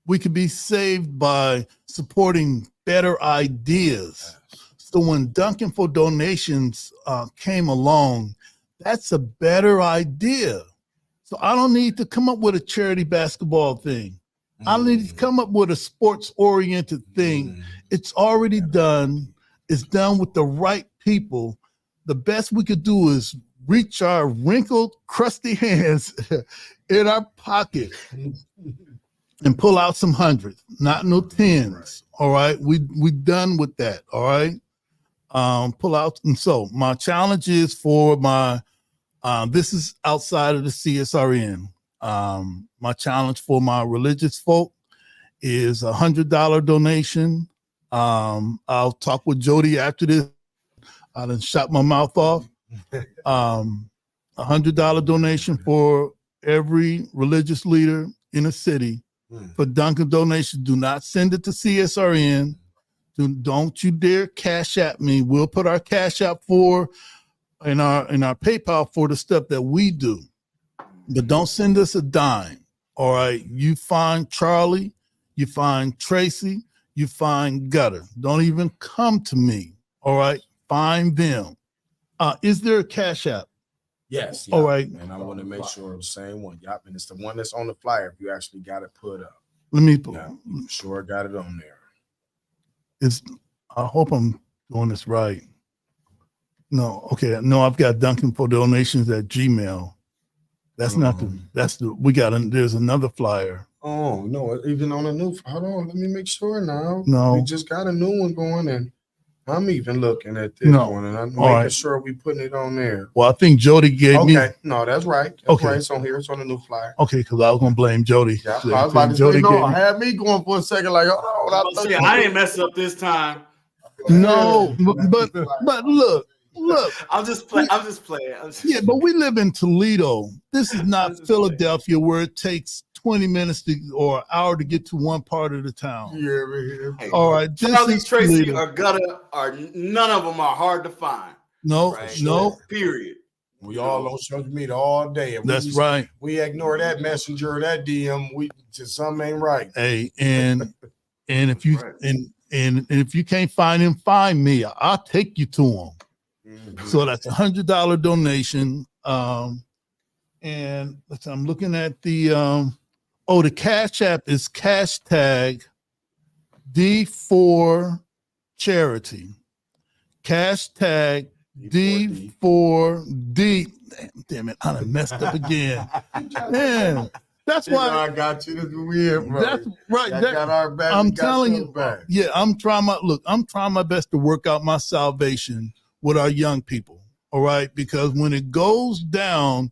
A: We could be saved by supporting better ideas. So when Dunkin' for Donations came along, that's a better idea. So I don't need to come up with a charity basketball thing. I need to come up with a sports-oriented thing. It's already done. It's done with the right people. The best we could do is reach our wrinkled, crusty hands in our pocket and pull out some hundreds, not no tens. All right, we done with that. All right, pull out. And so my challenge is for my. This is outside of the CSRN. My challenge for my religious folk is $100 donation. I'll talk with Jody after this. I done shot my mouth off. $100 donation for every religious leader in a city. For Dunkin' donations, do not send it to CSRN. Don't you dare cash at me. We'll put our cash app for in our PayPal for the stuff that we do. But don't send us a dime. All right. You find Charlie, you find Tracy, you find Gutter. Don't even come to me. All right. Find them. Is there a cash app?
O: Yes.
A: All right.
O: And I want to make sure the same one. Yep. And it's the one that's on the flyer. If you actually got it put up.
A: Let me
O: Sure got it on there.
A: I hope I'm doing this right. No, okay. No, I've got Dunkin' for Donations at Gmail. That's not there's another flyer.
O: Oh, no, even on a new, hold on, let me make sure now.
A: No.
O: We just got a new one going, and I'm even looking at this one, and I'm making sure we putting it on there.
A: Well, I think Jody gave me.
O: Okay, no, that's right. That's right. It's on here. It's on the new flyer.
A: Okay, because I was going to blame Jody.
O: Yeah, I was about to say, no, had me going for a second, like,
J: I didn't mess up this time.
A: No, but look.
J: I'm just playing.
A: Yeah, but we live in Toledo. This is not Philadelphia where it takes 20 minutes or an hour to get to one part of the town.
O: Yeah,
J: hey,
A: all right.
J: Charlie, Tracy, or Gutter are none of them are hard to find.
A: No,
J: right?
A: no.
J: Period.
O: We all on social media all day. And
A: that's right.
O: We ignore that messenger, that DM. We just something ain't right.
A: Hey, and if you and if you can't find him, find me. I'll take you to him. So that's $100 donation. And I'm looking at the the Cash App is hashtag D4 charity. Hashtag D4D. Damn it, I done messed up again. Man, that's why
O: I got you. This is weird, bro.
A: That's right.
O: Got our back.
A: I'm telling you,
O: back.
A: Yeah, I'm trying my best to work out my salvation with our young people. All right, because when it goes down,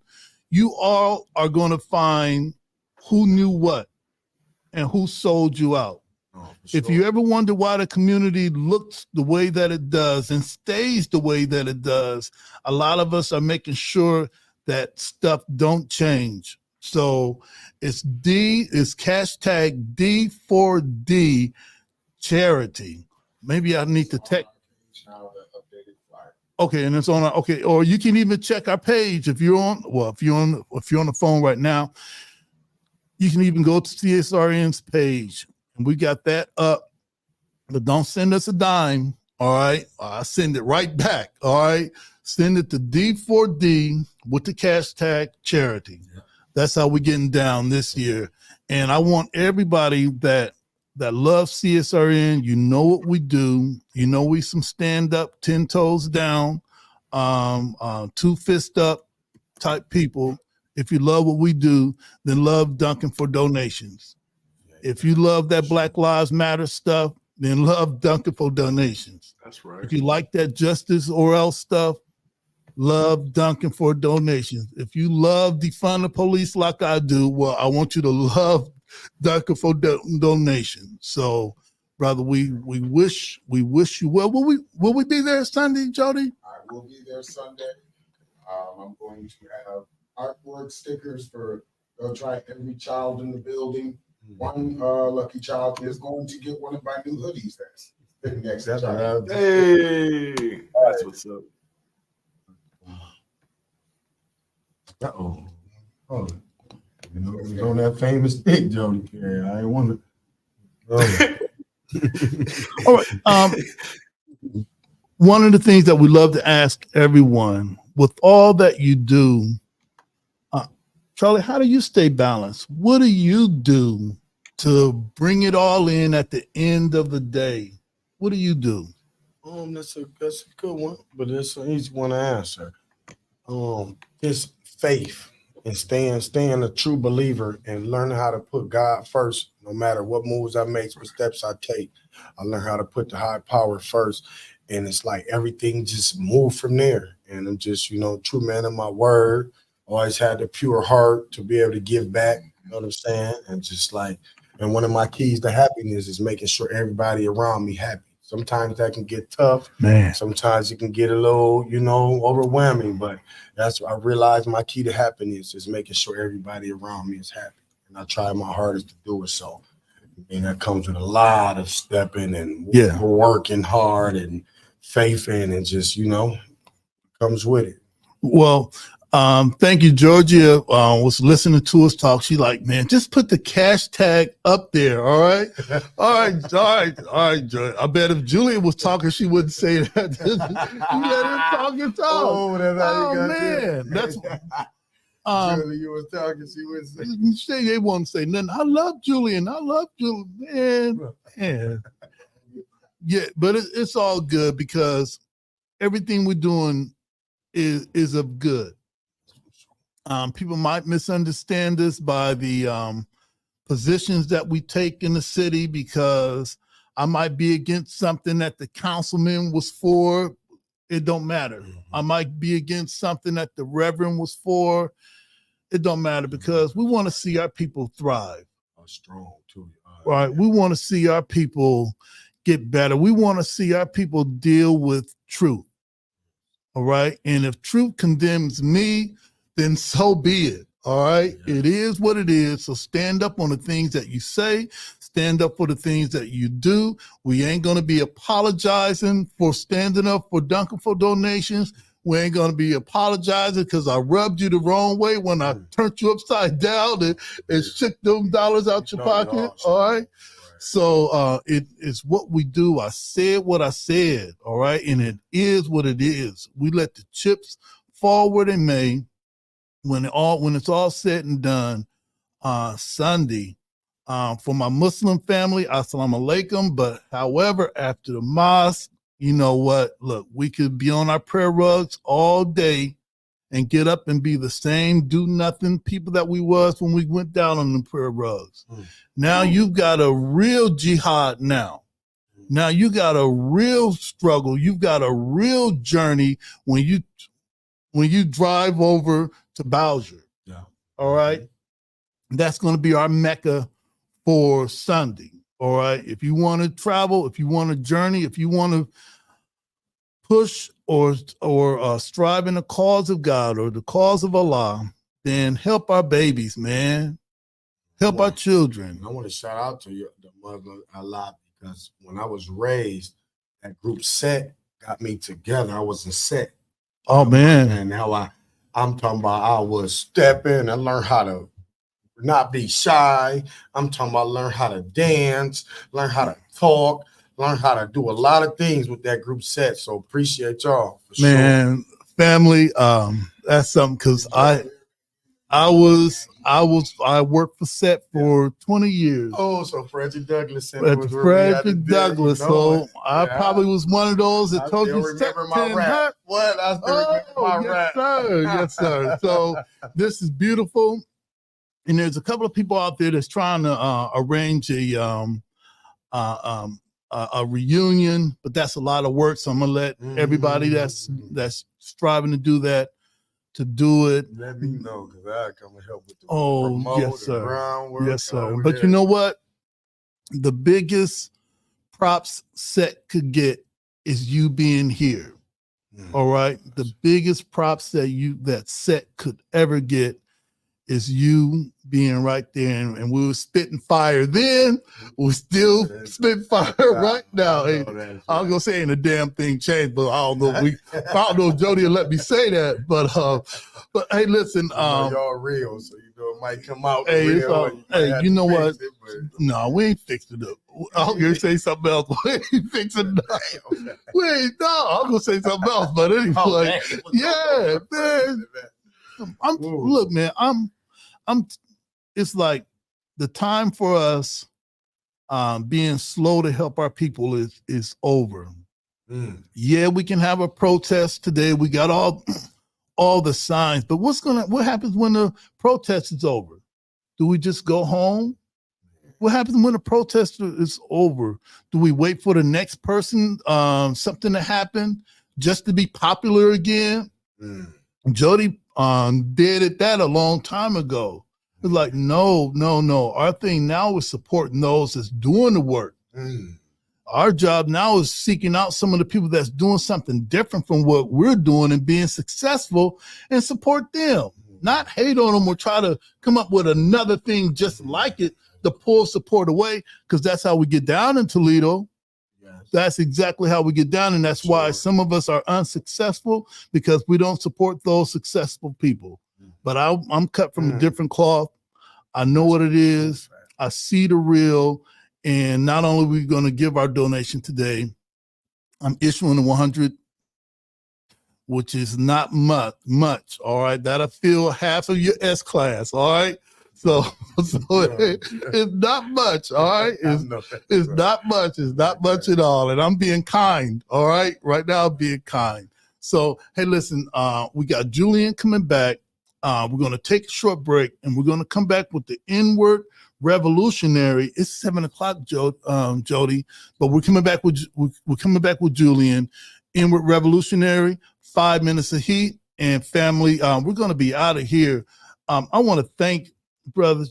A: you all are going to find who knew what and who sold you out. If you ever wonder why the community looks the way that it does and stays the way that it does, a lot of us are making sure that stuff don't change. So it's hashtag D4D charity. Maybe I need to text. Okay, and it's on our, okay, or you can even check our page if you're on the phone right now. You can even go to CSRN's page, and we got that up. But don't send us a dime, all right? I send it right back, all right? Send it to D4D with the hashtag charity. Yeah. That's how we're getting down this year. And I want everybody that loves CSRN, you know what we do. You know we some stand up, 10 toes down, 2 fist up type people. If you love what we do, then love Dunkin' for Donations. If you love that Black Lives Matter stuff, then love Dunkin' for Donations.
J: That's right.
A: If you like that justice or else stuff, love Dunkin' for Donations. If you love defund the police like I do, well, I want you to love Dunkin' for Donation. So, brother, we wish you well. Will we be there Sunday, Jody?
I: I will be there Sunday. I'm going to have artwork stickers for try every child in the building. One lucky child is going to get one of my new hoodies. That's next.
J: Hey, that's what's up.
O: Oh, you know, it was on that famous stick, Jody Carey. I ain't want to.
A: All right. one of the things that we love to ask everyone, with all that you do, Charlie, how do you stay balanced? What do you do to bring it all in at the end of the day? What do you do?
O: That's a good one, but it's an easy one to answer. Just faith and staying a true believer and learning how to put God first, no matter what moves I make, what steps I take. I learn how to put the high power first, and it's like everything just move from there. And I'm just, true man of my word. Always had the pure heart to be able to give back. You know what I'm saying? And just like, and one of my keys to happiness is making sure everybody around me happy. Sometimes that can get tough.
A: Man.
O: Sometimes it can get a little, overwhelming. But that's what I realized my key to happiness is making sure everybody around me is happy. And I try my hardest to do it. So, and that comes with a lot of stepping and working hard and faith in, and just, comes with it.
A: Well, thank you. Georgia was listening to us talk. She like, man, just put the cash tag up there. All right. All right, Georgia. I bet if Julia was talking, she wouldn't say that. You let her talk your talk.
O: Oh, that's how you got
A: man. That's
O: Julia, you was talking, she wouldn't say.
A: They won't say nothing. I love Julian. I love Julian. Man. Yeah, but it's all good because everything we're doing is of good. People might misunderstand us by the positions that we take in the city, because I might be against something that the councilman was for. It don't matter. I might be against something that the reverend was for. It don't matter, because we want to see our people thrive.
O: Strong too.
A: Right. We want to see our people get better. We want to see our people deal with truth. All right. And if truth condemns me, then so be it. All right. Yeah. It is what it is. So stand up on the things that you say, stand up for the things that you do. We ain't going to be apologizing for standing up for Duncan for donations. We ain't going to be apologizing because I rubbed you the wrong way when I turned you upside down and shook them dollars out your pocket. All right. So it is what we do. I said what I said. All right. And it is what it is. We let the chips fall where they may. When it's all said and done, Sunday, for my Muslim family, assalamu alaikum. But however, after the mosque, you know what? Look, we could be on our prayer rugs all day and get up and be the same do nothing people that we was when we went down on the prayer rugs. Now you've got a real jihad now. Now you got a real struggle. You've got a real journey when you drive over to Bowser.
O: Yeah.
A: All right. That's going to be our Mecca for Sunday. All right. If you want to travel, if you want to journey, if you want to push or strive in the cause of God or the cause of Allah, then help our babies, man. Help our children.
O: I want to shout out to you, the mother, a lot, because when I was raised, that group set got me together. I was in set.
A: Oh, man.
O: And now I'm talking about I was stepping. I learned how to not be shy. I'm talking about learn how to dance, learn how to talk, learn how to do a lot of things with that group set. So appreciate y'all for
A: man, sure. Family, that's something, because I worked for set for 20 years.
O: Oh, so Frederick Douglass.
A: Frederick Douglass. So I probably was one of those that told you
O: remember my rap. What? I still remember my rap.
A: Sir. Yes, sir. So this is beautiful. And there's a couple of people out there that's trying to arrange a reunion, but that's a lot of work. So I'm gonna let everybody that's striving to do that to do it.
O: Let me know, because I come and help with the
A: yes, sir.
O: Groundwork.
A: Yes, sir. But you know what? The biggest props Set could get is you being here. All right. The biggest props that Set could ever get is you being right there. And we were spitting fire then. We're still spitting fire right now. Hey, I was gonna say ain't a damn thing changed, but I don't know if Jody will let me say that. But hey, listen,
O: y'all real, so you though. It might come out.
A: Hey, it's
O: real,
A: all,
O: or you might
A: hey,
O: have
A: you
O: to
A: know what?
O: fix it, but-
A: No, we ain't fixed it up. I'm gonna say something else. We ain't fixing nothing. I'm gonna say something else. But anyway, yeah, man. Look, man. It's like the time for us being slow to help our people is over. Yeah, we can have a protest today. We got all the signs, but what happens when the protest is over? Do we just go home? What happens when the protest is over? Do we wait for the next person, something to happen just to be popular again? Jody did that a long time ago. It's like, no. Our thing now is supporting those that's doing the work. Our job now is seeking out some of the people that's doing something different from what we're doing and being successful and support them. Not hate on them or try to come up with another thing just like it to pull support away, because that's how we get down in Toledo. That's exactly how we get down, and that's why some of us are unsuccessful, because we don't support those successful people. But I'm cut from a different cloth. I know what it is. I see the real. And not only are we going to give our donation today, I'm issuing the 100, which is not much. All right. That'll fill half of your S class. All right. So it's not much. All right. It's not much. It's not much at all. And I'm being kind. All right. Right now, I'm being kind. So, hey, listen, we got Julian coming back. We're going to take a short break, and we're going to come back with the inward revolutionary. It's 7:00, Jody, but we're coming back with Julian. Inward revolutionary, 5 minutes of heat, and family. We're going to be out of here. I want to thank brother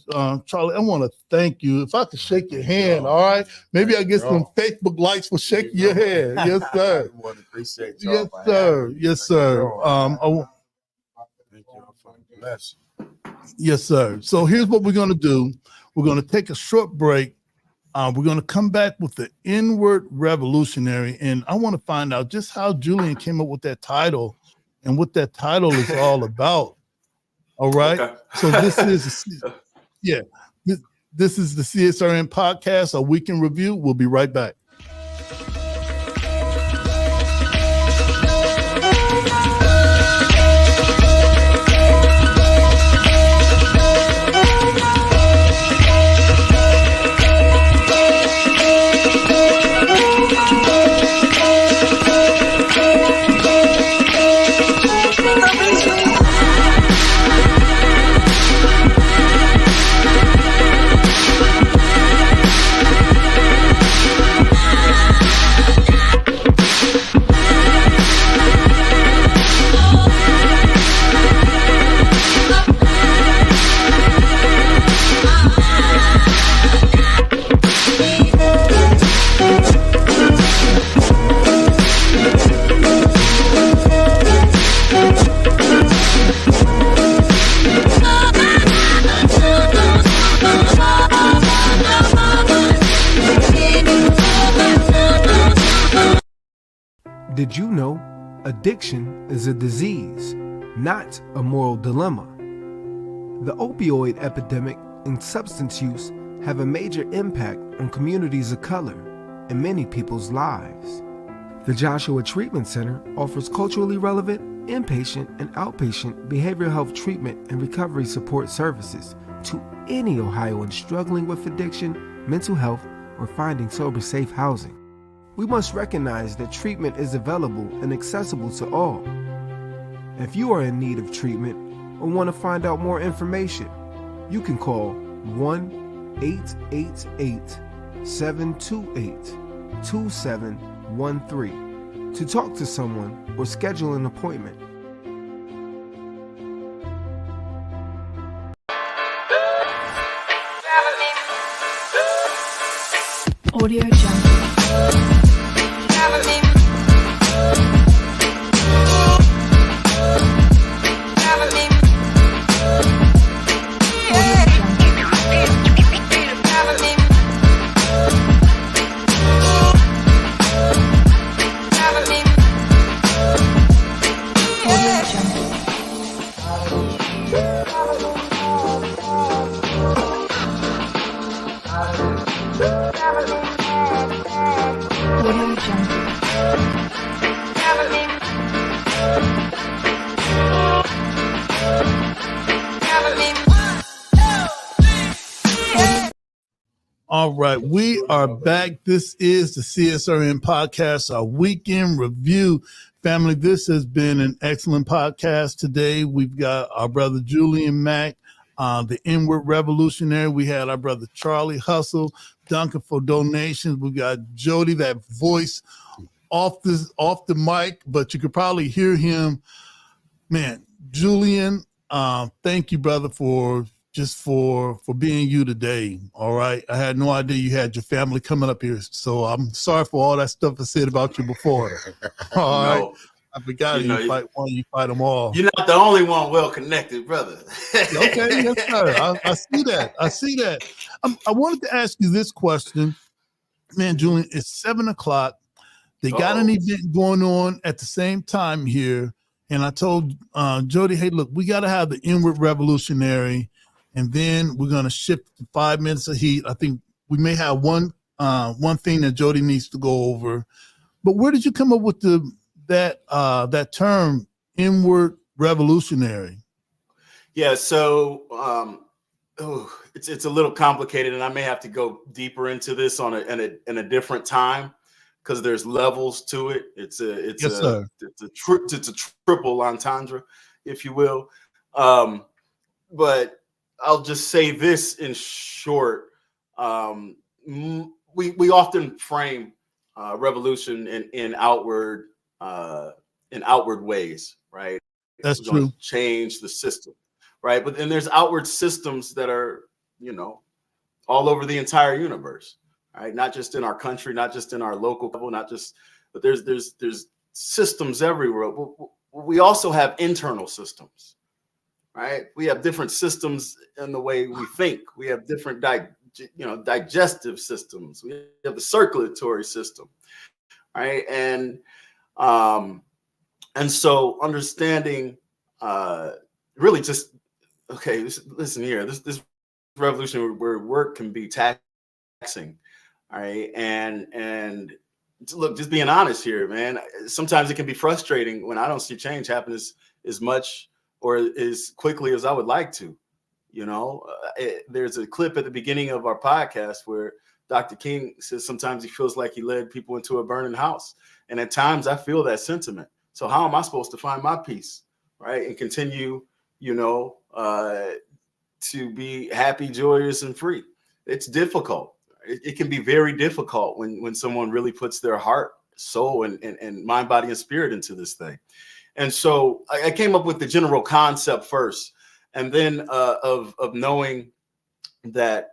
A: Charlie. I want to thank you. If I could shake your hand, all right. Maybe I get some Facebook likes for shaking your hand. Yes, sir.
O: I want to appreciate
A: Yes, sir. Yes, sir. Yes, sir. So here's what we're going to do. We're going to take a short break. We're going to come back with the inward revolutionary. And I want to find out just how Julian came up with that title and what that title is all about. All right. Okay. So this is, this is the CSRN podcast, a week in review. We'll be right back.
M: Did you know addiction is a disease, not a moral dilemma? The opioid epidemic and substance use have a major impact on communities of color and many people's lives. The Joshua Treatment Center offers culturally relevant, inpatient, and outpatient behavioral health treatment and recovery support services to any Ohioan struggling with addiction, mental health, or finding sober, safe housing. We must recognize that treatment is available and accessible to all. If you are in need of treatment or want to find out more information, you can call 1-888-728-2713 to talk to someone or schedule an appointment.
P: Audio Jungle.
A: All right, we are back. This is the CSRN podcast, our weekend review. Family, this has been an excellent podcast today. We've got our brother Julian Mack, the Inward Revolutionary. We had our brother Charlie Hustle, Duncan for donations. We got Jody, that voice off the mic, but you could probably hear him. Man, Julian, thank you, brother, for being you today. All right. I had no idea you had your family coming up here. So I'm sorry for all that stuff I said about you before. All right. I forgot you fight one, you fight them all.
J: You're not the only one well connected, brother.
A: Okay, yes, sir. I see that. I see that. I wanted to ask you this question. Man, Julian, it's 7:00. They got an event going on at the same time here. And I told Jody, hey, look, we got to have the Inward Revolutionary. And then we're going to shift to 5 minutes of heat. I think we may have one thing that Jody needs to go over. But where did you come up with that term, Inward Revolutionary?
J: Yeah, so it's a little complicated, and I may have to go deeper into this in a different time because there's levels to it. It's a triple entendre, if you will. But I'll just say this in short. We often frame revolution in outward ways, right?
A: That's true.
J: Change the system, right? But then there's outward systems that are, all over the entire universe, right? Not just in our country, not just in our local level, but there's systems everywhere. We also have internal systems. Right, we have different systems in the way we think. We have different, digestive systems. We have the circulatory system, right? And so understanding, really, just listen here. This revolution where work can be taxing, all right? And look, just being honest here, man. Sometimes it can be frustrating when I don't see change happen as much or as quickly as I would like to. There's a clip at the beginning of our podcast where Dr. King says sometimes he feels like he led people into a burning house. And at times I feel that sentiment. So how am I supposed to find my peace, right? And continue, to be happy, joyous, and free. It's difficult. It can be very difficult when someone really puts their heart, soul, and mind, body, and spirit into this thing. And so I came up with the general concept first, and then of knowing that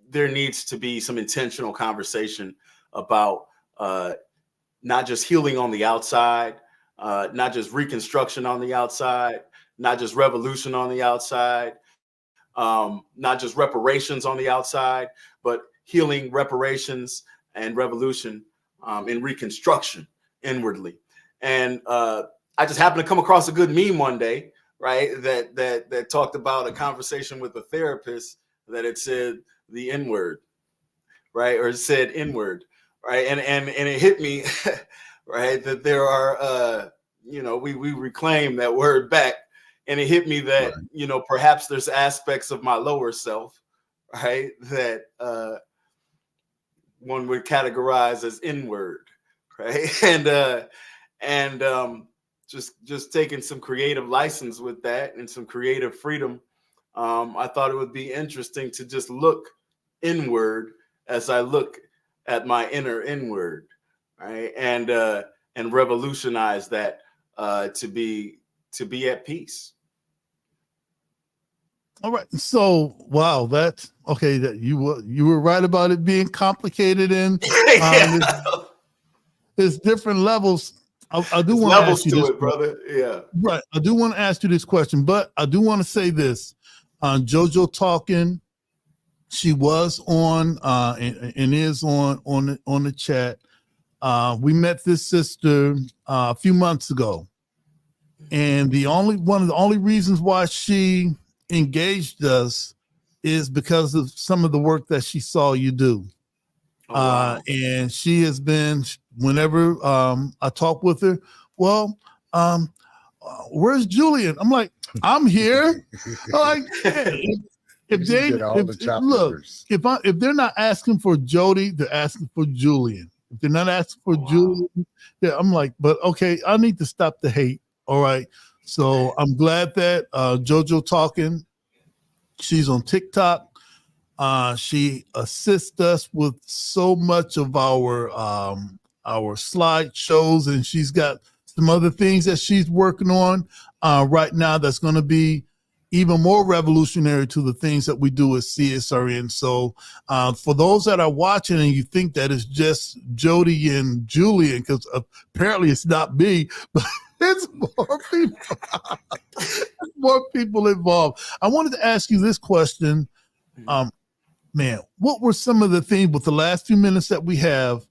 J: there needs to be some intentional conversation about not just healing on the outside, not just reconstruction on the outside, not just revolution on the outside, not just reparations on the outside, but healing, reparations, and revolution and reconstruction inwardly. And I just happened to come across a good meme one day, right? That talked about a conversation with a therapist that it said the N-word, right? Or it said inward, right? And it hit me, right? That there are, we reclaim that word back. And it hit me that, perhaps there's aspects of my lower self, right? That one would categorize as inward, right? And just taking some creative license with that and some creative freedom. I thought it would be interesting to just look inward as I look at my inner inward, right? And revolutionize that to be at peace.
A: All right. So, wow, that's okay. That you were right about it being complicated and there's different levels. I do want to ask you this,
J: brother. Yeah.
A: Right. I do want to ask you this question, but I do want to say this. JoJo talking, she was on and is on the chat. We met this sister a few months ago, and one of the only reasons why she engaged us is because of some of the work that she saw you do. Wow. And she has been, whenever I talk with her, where's Julian? I'm like, I'm here. I'm like, hey. If they
I: get all the chop
A: look,
I: limbers.
A: if they're not asking for Jody, they're asking for Julian. If they're not asking for Julian, yeah, I'm like, but okay, I need to stop the hate. All right. So I'm glad that JoJo talking. She's on TikTok. She assists us with so much of our slideshows, and she's got some other things that she's working on right now that's going to be even more revolutionary to the things that we do at CSRN. So for those that are watching and you think that it's just Jody and Julian, because apparently it's not me, but it's more people. More people involved. I wanted to ask you this question. Man, what were some of the things with the last few minutes that we have?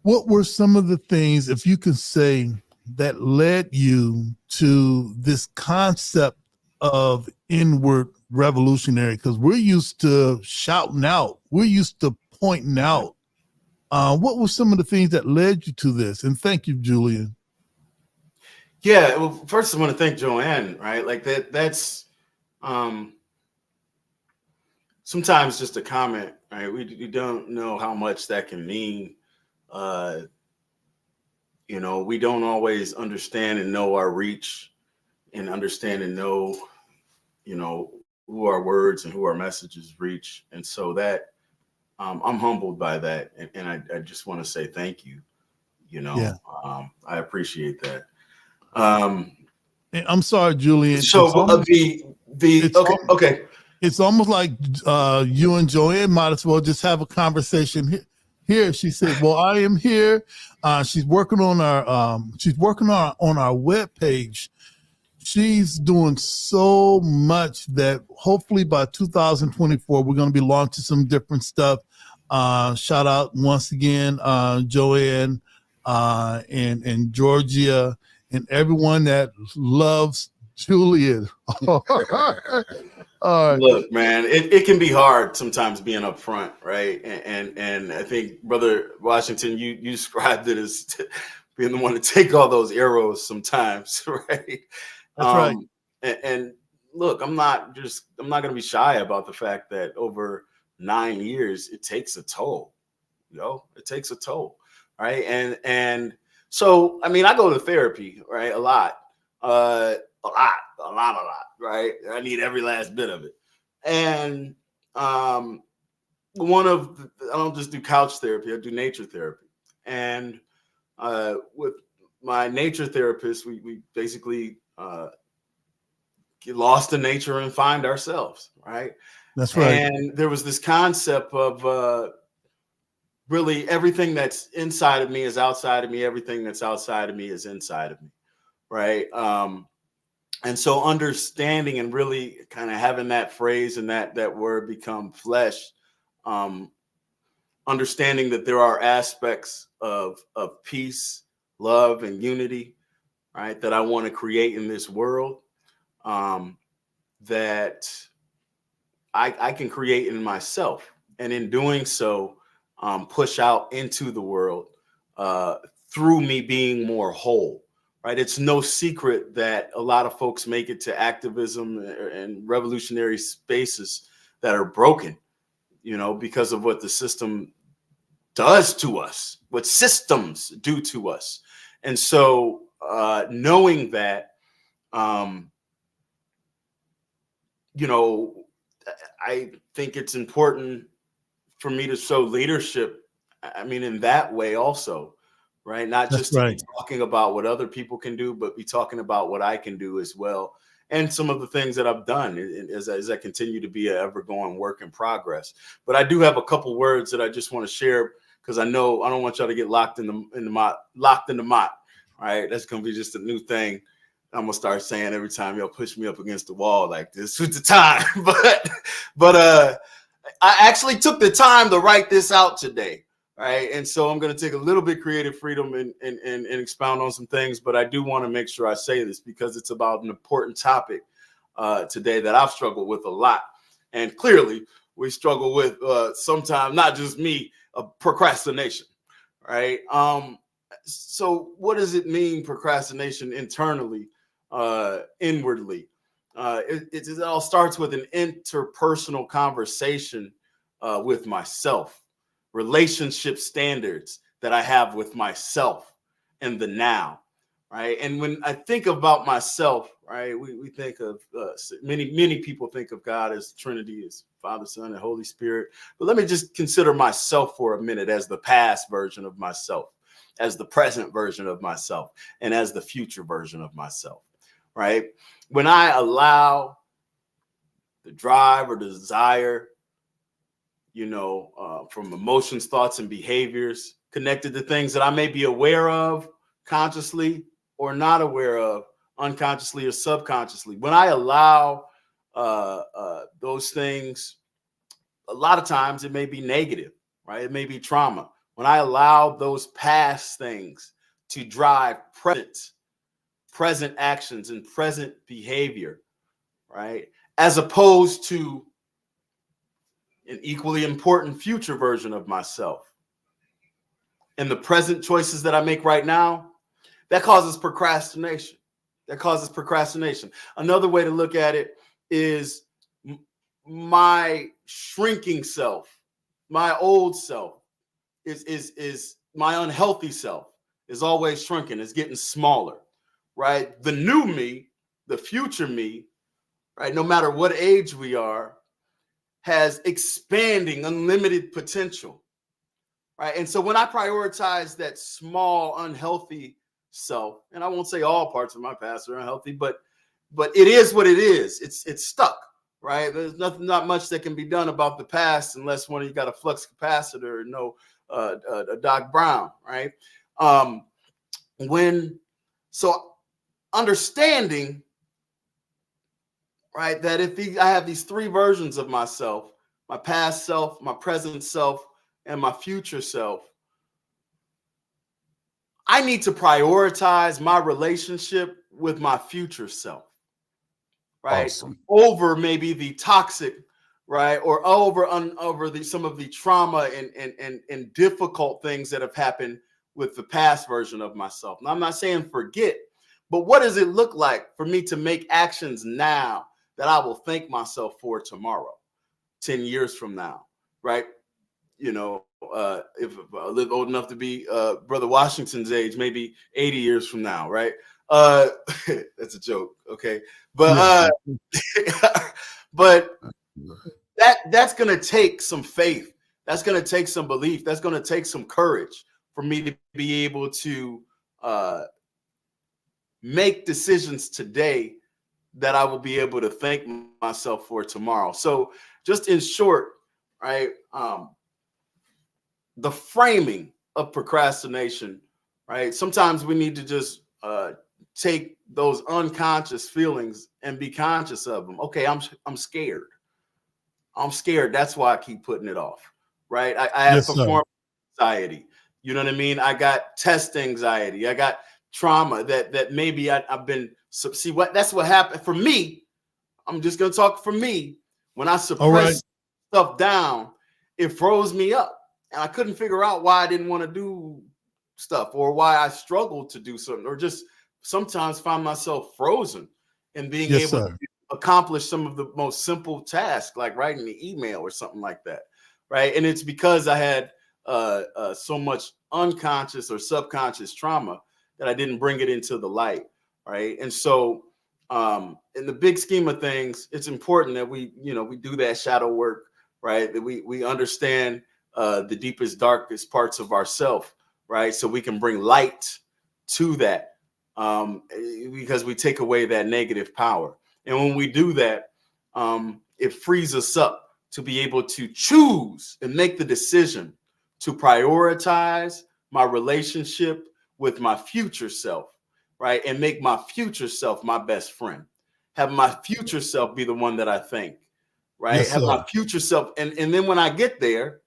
A: What were some of the things, if you could say, that led you to this concept of inward revolutionary? Because we're used to shouting out, we're used to pointing out. What were some of the things that led you to this? And thank you, Julian.
J: Yeah, well, first I want to thank Joanne, right? Like that's sometimes just a comment, right? We don't know how much that can mean. We don't always understand and know our reach and understand and know, who our words and who our messages reach. And so that I'm humbled by that. And I just want to say thank you. I appreciate that.
A: I'm sorry, Julian.
J: So okay.
A: It's almost like you and Joanne might as well just have a conversation here. She said, "Well, I am here." She's working on our web page. She's doing so much that hopefully by 2024 we're going to be launching some different stuff. Shout out once again, Joanne and Georgia and everyone that loves Julian. All right.
J: Look, man, it can be hard sometimes being up front, right? And I think, Brother Washington, you described it as being the one to take all those arrows sometimes, right?
A: That's right.
J: And look, I'm not going to be shy about the fact that over 9 years, it takes a toll. It takes a toll, right? And so, I mean, I go to therapy, right? A lot, right? I need every last bit of it. And I don't just do couch therapy, I do nature therapy. And with my nature therapist, we basically get lost in nature and find ourselves, right?
A: That's right.
J: And there was this concept of really everything that's inside of me is outside of me. Everything that's outside of me is inside of me, right? And so understanding and really kind of having that phrase and that word become flesh, understanding that there are aspects of peace, love, and unity, right, that I want to create in this world, that I can create in myself. And in doing so, push out into the world through me being more whole, right? It's no secret that a lot of folks make it to activism and revolutionary spaces that are broken, because of what the system does to us, what systems do to us. And so knowing that, I think it's important for me to show leadership. I mean, in that way also, right? Not
A: That's
J: just to
A: right.
J: be talking about what other people can do, but be talking about what I can do as well. And some of the things that I've done as I continue to be an ever-going work in progress. But I do have a couple words that I just want to share, because I know I don't want y'all to get locked in the mott. Right? That's gonna be just a new thing I'm gonna start saying every time y'all push me up against the wall like this with the time. But I actually took the time to write this out today, right? And so I'm going to take a little bit creative freedom and expound on some things, but I do want to make sure I say this because it's about an important topic today that I've struggled with a lot. And clearly we struggle with sometimes, not just me, procrastination, right? So what does it mean, procrastination internally, inwardly? it all starts with an interpersonal conversation with myself, relationship standards that I have with myself in the now, right? And when I think about myself, right, we think of many people think of God as Trinity, as Father, Son, and Holy Spirit. But let me just consider myself for a minute as the past version of myself, as the present version of myself, and as the future version of myself, right? When I allow the drive or the desire, from emotions, thoughts, and behaviors connected to things that I may be aware of consciously or not aware of unconsciously or subconsciously. When I allow those things, a lot of times it may be negative, right? It may be trauma. When I allow those past things to drive present actions and present behavior, right? As opposed to an equally important future version of myself. And the present choices that I make right now, that causes procrastination. Another way to look at it is my shrinking self, my old self is my unhealthy self is always shrinking, it's getting smaller, right? The new me, the future me, right, no matter what age we are, has expanding, unlimited potential, right? And so when I prioritize that small, unhealthy self, and I won't say all parts of my past are unhealthy, but it is what it is. It's stuck, right? There's not much that can be done about the past unless one of you got a flux capacitor or a Doc Brown, right? So understanding, right, that if I have these three versions of myself, my past self, my present self, and my future self, I need to prioritize my relationship with my future self, right?
I: Awesome.
J: Over maybe the toxic, right? Or over some of the trauma and difficult things that have happened with the past version of myself. Now, I'm not saying forget, but what does it look like for me to make actions now that I will thank myself for tomorrow, 10 years from now, right? If I live old enough to be Brother Washington's age, maybe 80 years from now, right? That's a joke, okay? But but that's gonna take some faith. That's gonna take some belief. That's gonna take some courage for me to be able to make decisions today that I will be able to thank myself for tomorrow. So just in short, right? The framing of procrastination, right? Sometimes we need to just take those unconscious feelings and be conscious of them. Okay, I'm scared. I'm scared. That's why I keep putting it off, right? I have performance anxiety. You know what I mean? I got test anxiety. I got trauma that maybe I've been. See what? That's what happened for me. I'm just gonna talk for me. When I suppress stuff down, it froze me up. And I couldn't figure out why I didn't want to do stuff or why I struggled to do something, or just sometimes find myself frozen in being able to accomplish some of the most simple tasks, like writing an email or something like that, right? And it's because I had so much unconscious or subconscious trauma that I didn't bring it into the light, right? And so in the big scheme of things, it's important that we do that shadow work, right? That we understand the deepest, darkest parts of ourself, right? So we can bring light to that because we take away that negative power. And when we do that, it frees us up to be able to choose and make the decision to prioritize my relationship with my future self, right? And make my future self my best friend. Have my future self be the one that I thank, right? Have my future self. And then when I get there,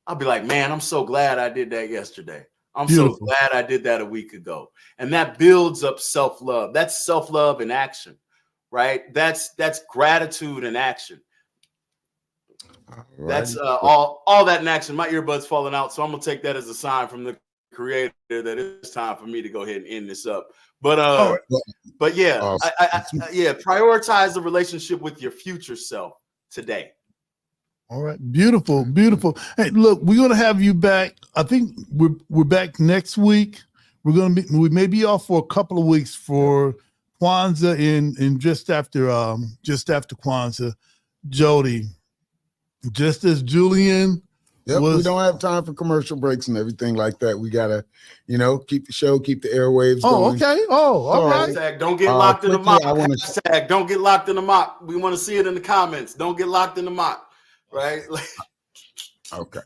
J: I'll be like, man, I'm so glad I did that yesterday. I'm so glad I did that a week ago. And that builds up self-love. That's self-love in action, right? That's gratitude in action. That's all that in action. My earbud's falling out, so I'm gonna take that as a sign from the creator that it's time for me to go ahead and end this up. But
A: All
J: but yeah,
I: Awesome.
J: yeah, prioritize the relationship with your future self today.
A: All right, beautiful, beautiful. Hey, look, we're gonna have you back. I think we're back next week. We may be off for a couple of weeks for Kwanzaa in just after Kwanzaa. Jody, just as Julian
I: Yep, we
A: was.
I: don't have time for commercial breaks and everything like that. We gotta, keep the show, keep the airwaves going.
A: Okay. Oh, all right.
J: Hashtag don't get locked in the
I: quickly,
J: mock. Hashtag don't get locked in the mock. We want to see it in the comments. Don't get locked in the mock. Right?
I: Okay.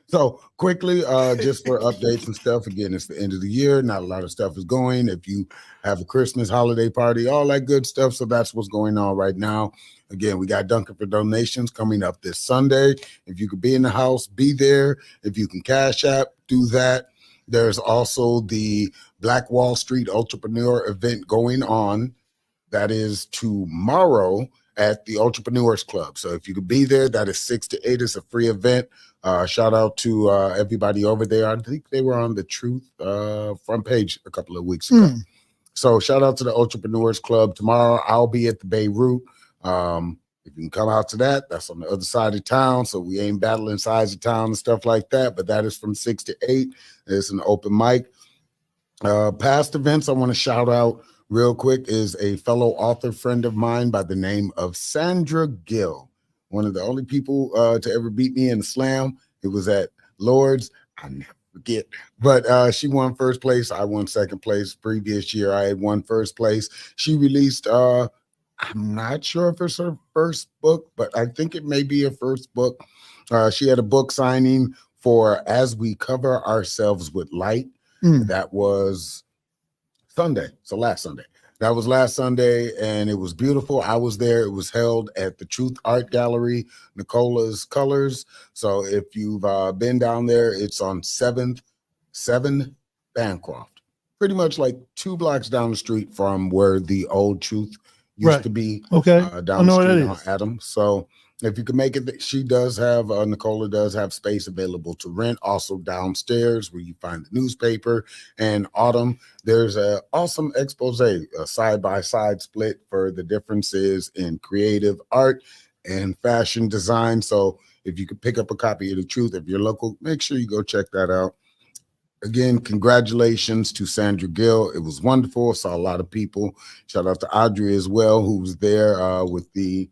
I: So quickly, just for updates and stuff. Again, it's the end of the year. Not a lot of stuff is going. If you have a Christmas holiday party, all that good stuff. So that's what's going on right now. Again, we got Dunkin' for Donations coming up this Sunday. If you could be in the house, be there. If you can Cash App, do that. There's also the Black Wall Street Entrepreneur event going on. That is tomorrow at the Entrepreneurs Club. So if you could be there, that is 6 to 8. It's a free event. Shout out to everybody over there. I think they were on the Truth front page a couple of weeks ago. So shout out to the Entrepreneurs Club. Tomorrow I'll be at the Beirut. If you can come out to that, that's on the other side of town. So we ain't battling sides of town and stuff like that. But that is from 6 to 8. It's an open mic. Past events I want to shout out real quick is a fellow author friend of mine by the name of Sandra Gill, one of the only people to ever beat me in the slam. It was at Lord's. I never forget. But she won first place. I won second place. Previous year, I had won first place. She released, I'm not sure if it's her first book, but I think it may be her first book. She had a book signing for As We Cover Ourselves with Light. That was Sunday. So last Sunday. That was last Sunday, and it was beautiful. I was there. It was held at the Truth Art Gallery, Nicola's Colors. So if you've been down there, it's on 7 Bancroft. Pretty much like 2 blocks down the street from where the old Truth used to be.
A: Okay.
I: Down the street on Adams. So if you can make it, she does have, Nicola does have space available to rent. Also downstairs where you find the newspaper. And Autumn, there's an awesome expose, a side-by-side split for the differences in creative art and fashion design. So if you could pick up a copy of The Truth, if you're local, make sure you go check that out. Again, congratulations to Sandra Gill. It was wonderful. Saw a lot of people. Shout out to Audrey as well, who was there with the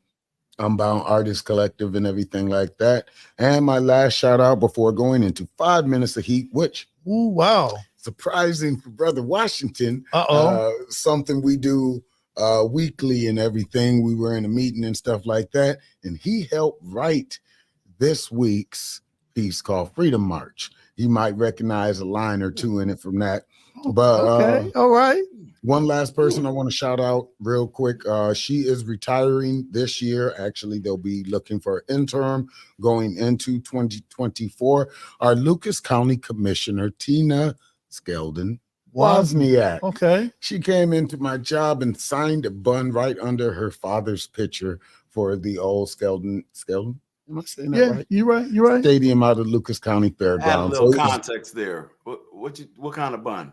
I: Unbound Artist Collective and everything like that. And my last shout out before going into 5 minutes of heat, which surprising for Brother Washington. Something we do weekly and everything. We were in a meeting and stuff like that, and he helped write this week's piece called Freedom March. You might recognize a line or two in it from that. But
A: okay, all right.
I: One last person I want to shout out real quick. She is retiring this year. Actually, they'll be looking for an interim going into 2024. Our Lucas County Commissioner, Tina Skeldon Wozniak.
A: Okay.
I: She came into my job and signed a bun right under her father's picture for the old Skeldon. Am I saying that right?
A: You're right. You're right.
I: Stadium out of Lucas County Fairgrounds.
J: Add a little context there. What kind of bun?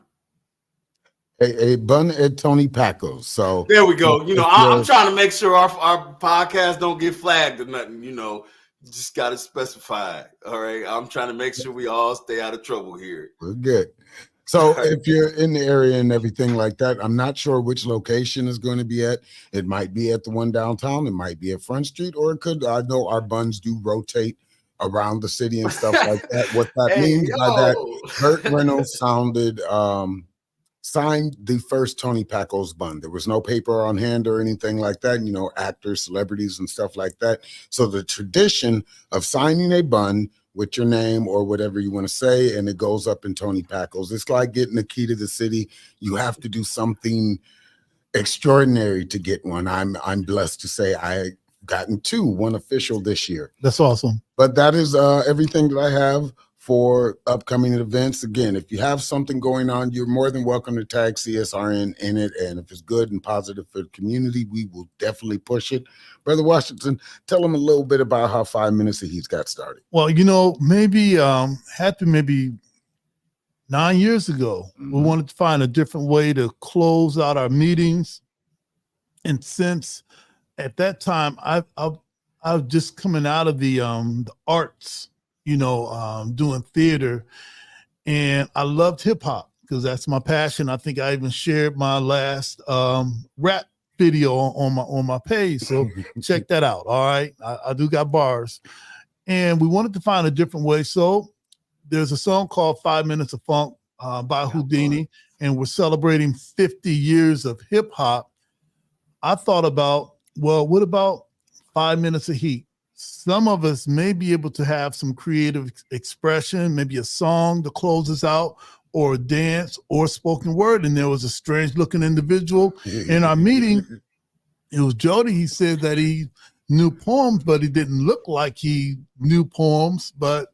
I: A bun at Tony Paco's. So
J: there we go. You know, I'm trying to make sure our podcast don't get flagged or nothing. You know, just got to specify. All right. I'm trying to make sure we all stay out of trouble here.
I: We're good. So if you're in the area and everything like that, I'm not sure which location is going to be at. It might be at the one downtown. It might be at Front Street, or it could. I know our buns do rotate around the city and stuff like that. What that means by that, Burt Reynolds signed the first Tony Paco's bun. There was no paper on hand or anything like that. You know, actors, celebrities, and stuff like that. So the tradition of signing a bun with your name or whatever you want to say, and it goes up in Tony Paco's. It's like getting the key to the city. You have to do something extraordinary to get one. I'm blessed to say I gotten 2, one official this year.
A: That's awesome.
I: But that is everything that I have for upcoming events. Again, if you have something going on, you're more than welcome to tag CSRN in it. And if it's good and positive for the community, we will definitely push it. Brother Washington, tell them a little bit about how 5 minutes of Heat got started.
A: Well, you know, maybe had to maybe 9 years ago. We wanted to find a different way to close out our meetings. And since at that time, I was just coming out of the arts, doing theater, and I loved hip hop because that's my passion. I think I even shared my last rap video on my page, so check that out. All right, I do got bars, and we wanted to find a different way. So there's a song called 5 Minutes of Funk by Houdini, and we're celebrating 50 years of hip hop. I thought about, well, what about 5 minutes of heat? Some of us may be able to have some creative expression, maybe a song to close us out, or a dance, or spoken word. And there was a strange looking individual in our meeting. It was Jody. He said that he knew poems, but he didn't look like he knew poems, but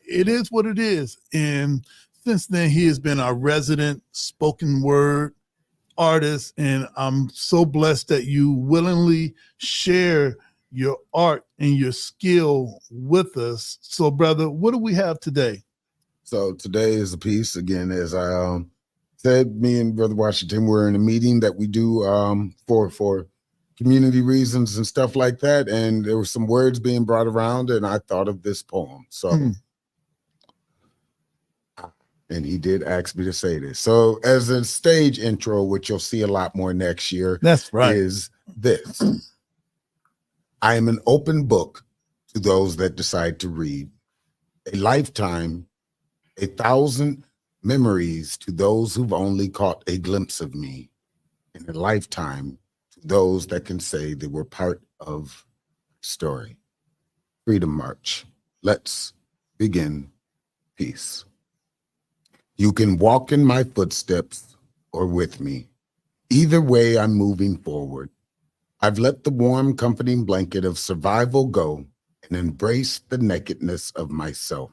A: it is what it is. And since then, he has been our resident spoken word artist, and I'm so blessed that you willingly share your art and your skill with us. So, brother, what do we have today?
I: So today is a piece, again, as I said, me and Brother Washington were in a meeting that we do for community reasons and stuff like that, and there were some words being brought around, and I thought of this poem. So and he did ask me to say this. So as a stage intro, which you'll see a lot more next year,
A: that's right,
I: is this. I am an open book to those that decide to read, a lifetime, 1,000 memories to those who've only caught a glimpse of me, and a lifetime to those that can say they were part of story. Freedom March. Let's begin. Peace. You can walk in my footsteps or with me. Either way, I'm moving forward. I've let the warm, comforting blanket of survival go and embraced the nakedness of myself.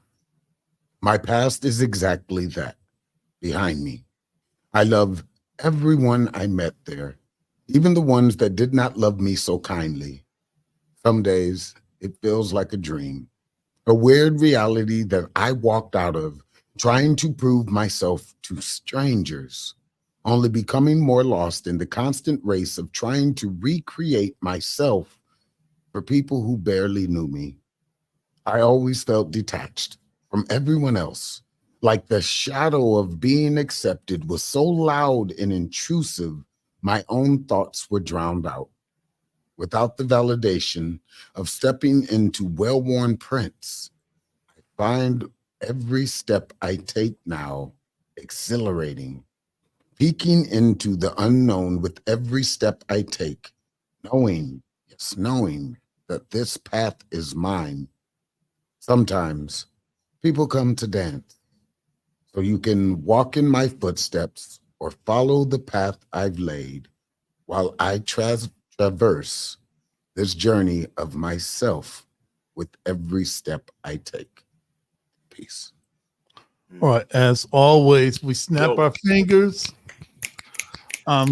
I: My past is exactly that, behind me. I love everyone I met there, even the ones that did not love me so kindly. Some days it feels like a dream, a weird reality that I walked out of, trying to prove myself to strangers, only becoming more lost in the constant race of trying to recreate myself for people who barely knew me. I always felt detached from everyone else, like the shadow of being accepted was so loud and intrusive, my own thoughts were drowned out. Without the validation of stepping into well-worn prints, I find every step I take now exhilarating, peeking into the unknown with every step I take, knowing that this path is mine. Sometimes people come to dance, so you can walk in my footsteps or follow the path I've laid while I traverse this journey of myself with every step I take. Peace.
A: All right. As always, we snap our fingers.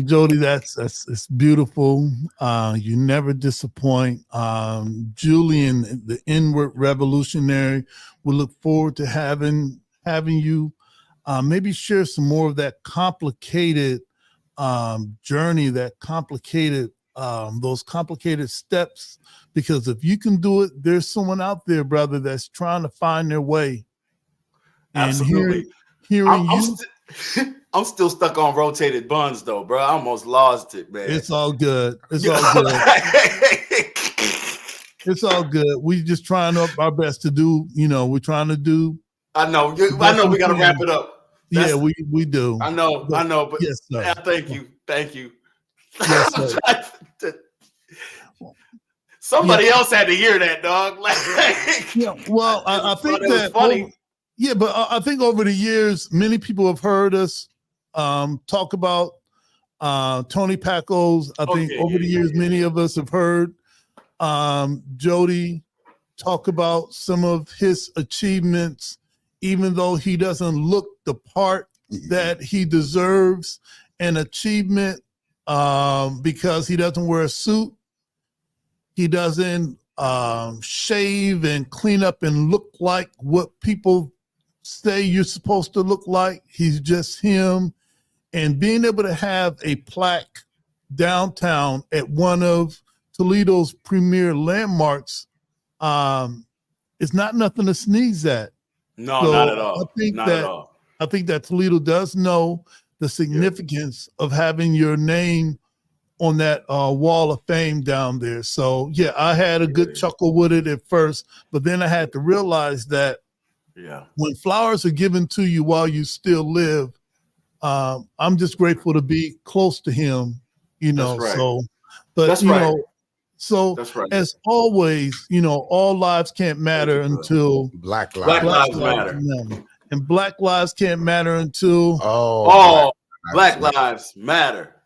A: Jody, that's it's beautiful. You never disappoint. Julian, the inward revolutionary, we look forward to having you maybe share some more of that complicated journey, that complicated those complicated steps, because if you can do it, there's someone out there, brother, that's trying to find their way.
J: Absolutely.
A: Hearing you.
J: I'm still stuck on rotated buns though, bro. I almost lost it, man.
A: It's all good. It's all good. It's all good. We just trying our best to do, we're trying to do.
J: I know we got to wrap it up.
A: Yeah, we do.
J: I know, but
A: yes, sir.
J: Thank you.
A: Yes, sir.
J: Somebody else had to hear that, dog.
A: Yeah, well, I think that
J: funny.
A: But I think over the years, many people have heard us talk about Tony Pacos. I think over the years, many of us have heard Jody talk about some of his achievements, even though he doesn't look the part that he deserves. An achievement because he doesn't wear a suit. He doesn't shave and clean up and look like what people say you're supposed to look like. He's just him. And being able to have a plaque downtown at one of Toledo's premier landmarks is not nothing to sneeze at.
J: No, not at all.
A: I think that Toledo does know the significance of having your name on that wall of fame down there. So yeah, I had a good chuckle with it at first, but then I had to realize that when flowers are given to you while you still live, I'm just grateful to be close to him, you know.
J: That's right.
A: So, but
J: That's
A: you
J: right.
A: know, so as always, you know, all lives can't matter until
I: Black lives matter.
A: And Black lives can't matter until
J: Black lives matter.